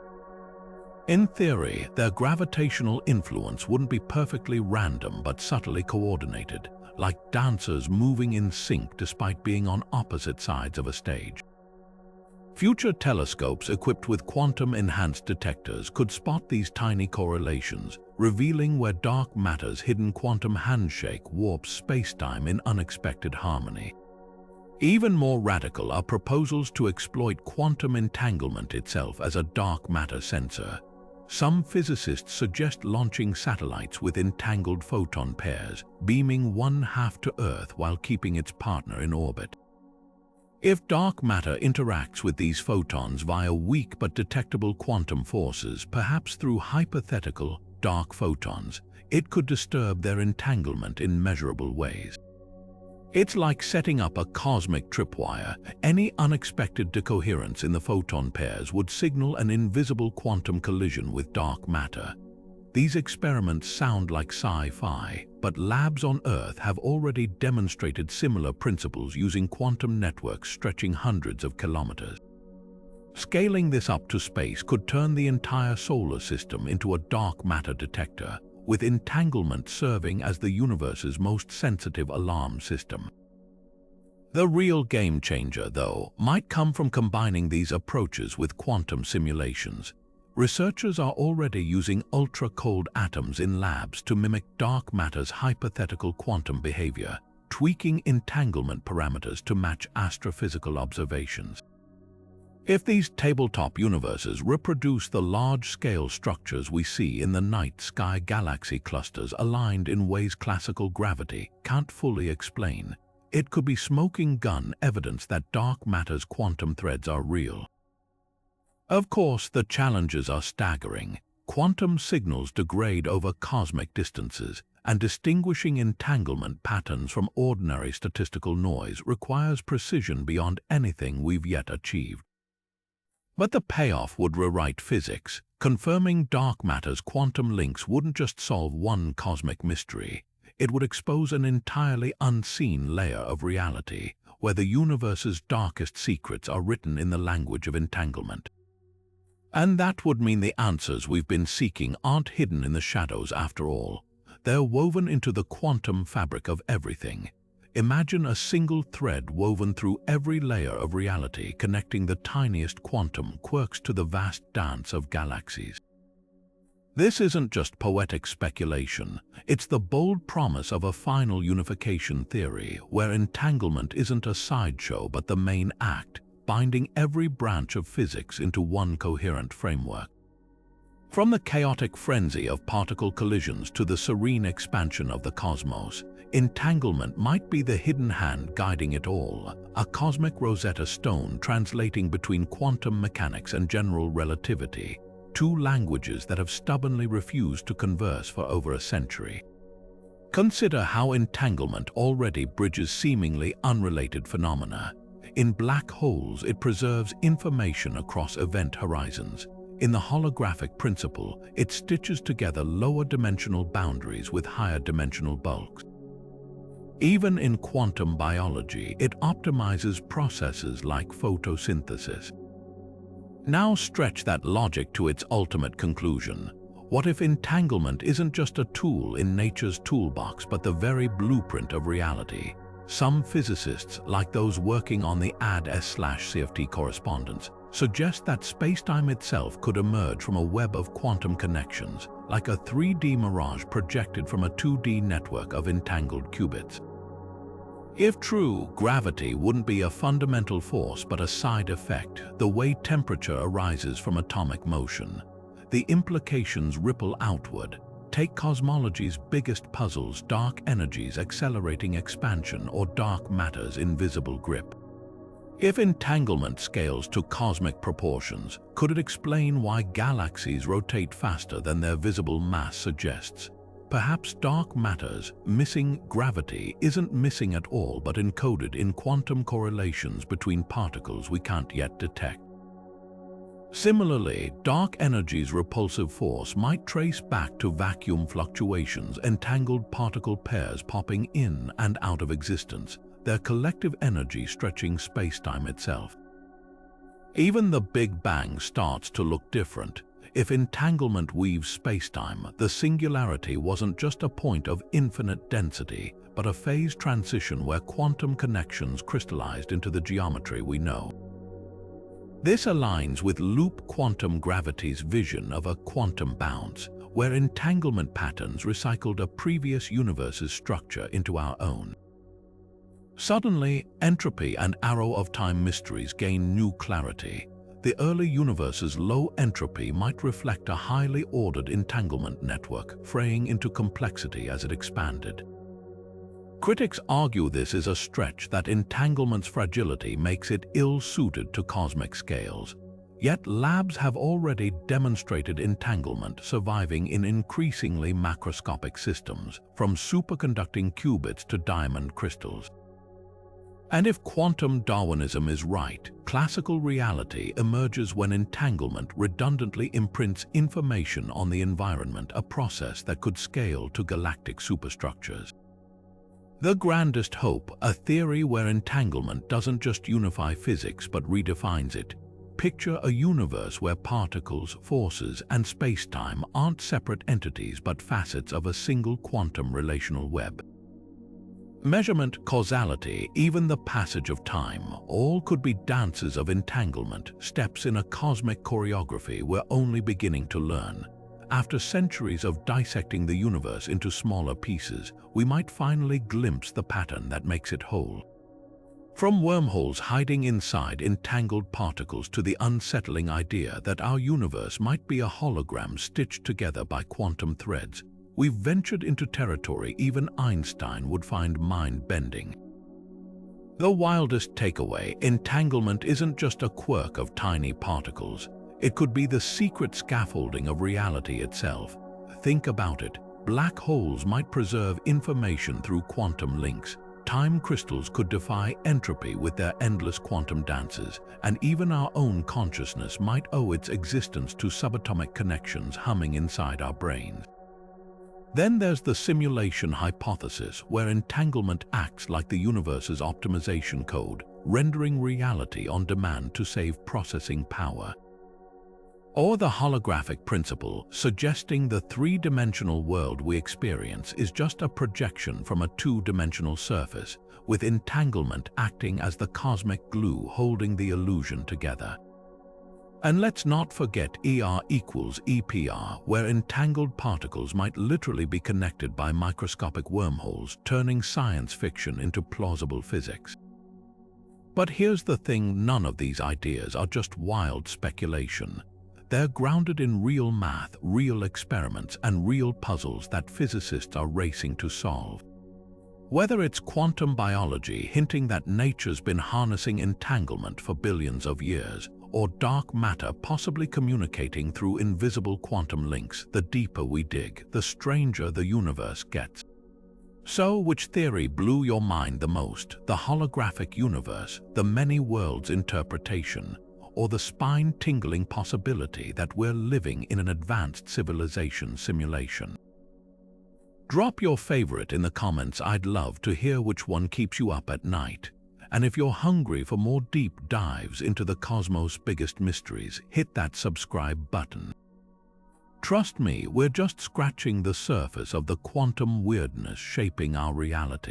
In theory, their gravitational influence wouldn't be perfectly random but subtly coordinated, like dancers moving in sync despite being on opposite sides of a stage. Future telescopes equipped with quantum-enhanced detectors could spot these tiny correlations, revealing where dark matter's hidden quantum handshake warps spacetime in unexpected harmony. Even more radical are proposals to exploit quantum entanglement itself as a dark matter sensor. Some physicists suggest launching satellites with entangled photon pairs, beaming one half to Earth while keeping its partner in orbit. If dark matter interacts with these photons via weak but detectable quantum forces, perhaps through hypothetical dark photons, it could disturb their entanglement in measurable ways. It's like setting up a cosmic tripwire. Any unexpected decoherence in the photon pairs would signal an invisible quantum collision with dark matter. These experiments sound like sci-fi, but labs on Earth have already demonstrated similar principles using quantum networks stretching hundreds of kilometers. Scaling this up to space could turn the entire solar system into a dark matter detector, with entanglement serving as the universe's most sensitive alarm system. The real game changer, though, might come from combining these approaches with quantum simulations. Researchers are already using ultra-cold atoms in labs to mimic dark matter's hypothetical quantum behavior, tweaking entanglement parameters to match astrophysical observations. If these tabletop universes reproduce the large-scale structures we see in the night sky galaxy clusters aligned in ways classical gravity can't fully explain, it could be smoking gun evidence that dark matter's quantum threads are real. Of course, the challenges are staggering. Quantum signals degrade over cosmic distances, and distinguishing entanglement patterns from ordinary statistical noise requires precision beyond anything we've yet achieved. But the payoff would rewrite physics. Confirming dark matter's quantum links wouldn't just solve one cosmic mystery. It would expose an entirely unseen layer of reality, where the universe's darkest secrets are written in the language of entanglement. And that would mean the answers we've been seeking aren't hidden in the shadows after all. They're woven into the quantum fabric of everything. Imagine a single thread woven through every layer of reality, connecting the tiniest quantum quirks to the vast dance of galaxies. This isn't just poetic speculation. It's the bold promise of a final unification theory, where entanglement isn't a sideshow but the main act, binding every branch of physics into one coherent framework. From the chaotic frenzy of particle collisions to the serene expansion of the cosmos, entanglement might be the hidden hand guiding it all, a cosmic Rosetta Stone translating between quantum mechanics and general relativity, two languages that have stubbornly refused to converse for over a century. Consider how entanglement already bridges seemingly unrelated phenomena. In black holes, it preserves information across event horizons. In the holographic principle, it stitches together lower-dimensional boundaries with higher-dimensional bulks. Even in quantum biology, it optimizes processes like photosynthesis. Now stretch that logic to its ultimate conclusion. What if entanglement isn't just a tool in nature's toolbox but the very blueprint of reality? Some physicists, like those working on the AD/CFT correspondence, suggest that spacetime itself could emerge from a web of quantum connections, like a 3D mirage projected from a 2D network of entangled qubits. If true, gravity wouldn't be a fundamental force but a side effect, the way temperature arises from atomic motion. The implications ripple outward. Take cosmology's biggest puzzles: dark energies accelerating expansion or dark matter's invisible grip. If entanglement scales to cosmic proportions, could it explain why galaxies rotate faster than their visible mass suggests? Perhaps dark matter's missing gravity isn't missing at all but encoded in quantum correlations between particles we can't yet detect. Similarly, dark energy's repulsive force might trace back to vacuum fluctuations, entangled particle pairs popping in and out of existence, their collective energy stretching spacetime itself. Even the Big Bang starts to look different. If entanglement weaves spacetime, the singularity wasn't just a point of infinite density, but a phase transition where quantum connections crystallized into the geometry we know. This aligns with loop quantum gravity's vision of a quantum bounce, where entanglement patterns recycled a previous universe's structure into our own. Suddenly, entropy and arrow of time mysteries gain new clarity. The early universe's low entropy might reflect a highly ordered entanglement network, fraying into complexity as it expanded. Critics argue this is a stretch, that entanglement's fragility makes it ill-suited to cosmic scales. Yet labs have already demonstrated entanglement surviving in increasingly macroscopic systems, from superconducting qubits to diamond crystals. And if quantum Darwinism is right, classical reality emerges when entanglement redundantly imprints information on the environment, a process that could scale to galactic superstructures. The grandest hope, a theory where entanglement doesn't just unify physics but redefines it. Picture a universe where particles, forces, and spacetime aren't separate entities but facets of a single quantum relational web. Measurement, causality, even the passage of time, all could be dances of entanglement, steps in a cosmic choreography we're only beginning to learn. After centuries of dissecting the universe into smaller pieces, we might finally glimpse the pattern that makes it whole. From wormholes hiding inside entangled particles to the unsettling idea that our universe might be a hologram stitched together by quantum threads, we've ventured into territory even Einstein would find mind-bending. The wildest takeaway: entanglement isn't just a quirk of tiny particles. It could be the secret scaffolding of reality itself. Think about it. Black holes might preserve information through quantum links. Time crystals could defy entropy with their endless quantum dances, and even our own consciousness might owe its existence to subatomic connections humming inside our brains. Then there's the simulation hypothesis, where entanglement acts like the universe's optimization code, rendering reality on demand to save processing power. Or the holographic principle, suggesting the three-dimensional world we experience is just a projection from a two-dimensional surface, with entanglement acting as the cosmic glue holding the illusion together. And let's not forget ER equals EPR, where entangled particles might literally be connected by microscopic wormholes, turning science fiction into plausible physics. But here's the thing: none of these ideas are just wild speculation. They're grounded in real math, real experiments, and real puzzles that physicists are racing to solve. Whether it's quantum biology hinting that nature's been harnessing entanglement for billions of years, or dark matter possibly communicating through invisible quantum links, the deeper we dig, the stranger the universe gets. So, which theory blew your mind the most? The holographic universe, the many worlds interpretation, or the spine-tingling possibility that we're living in an advanced civilization simulation? Drop your favorite in the comments. I'd love to hear which one keeps you up at night. And if you're hungry for more deep dives into the cosmos' biggest mysteries, hit that subscribe button. Trust me, we're just scratching the surface of the quantum weirdness shaping our reality.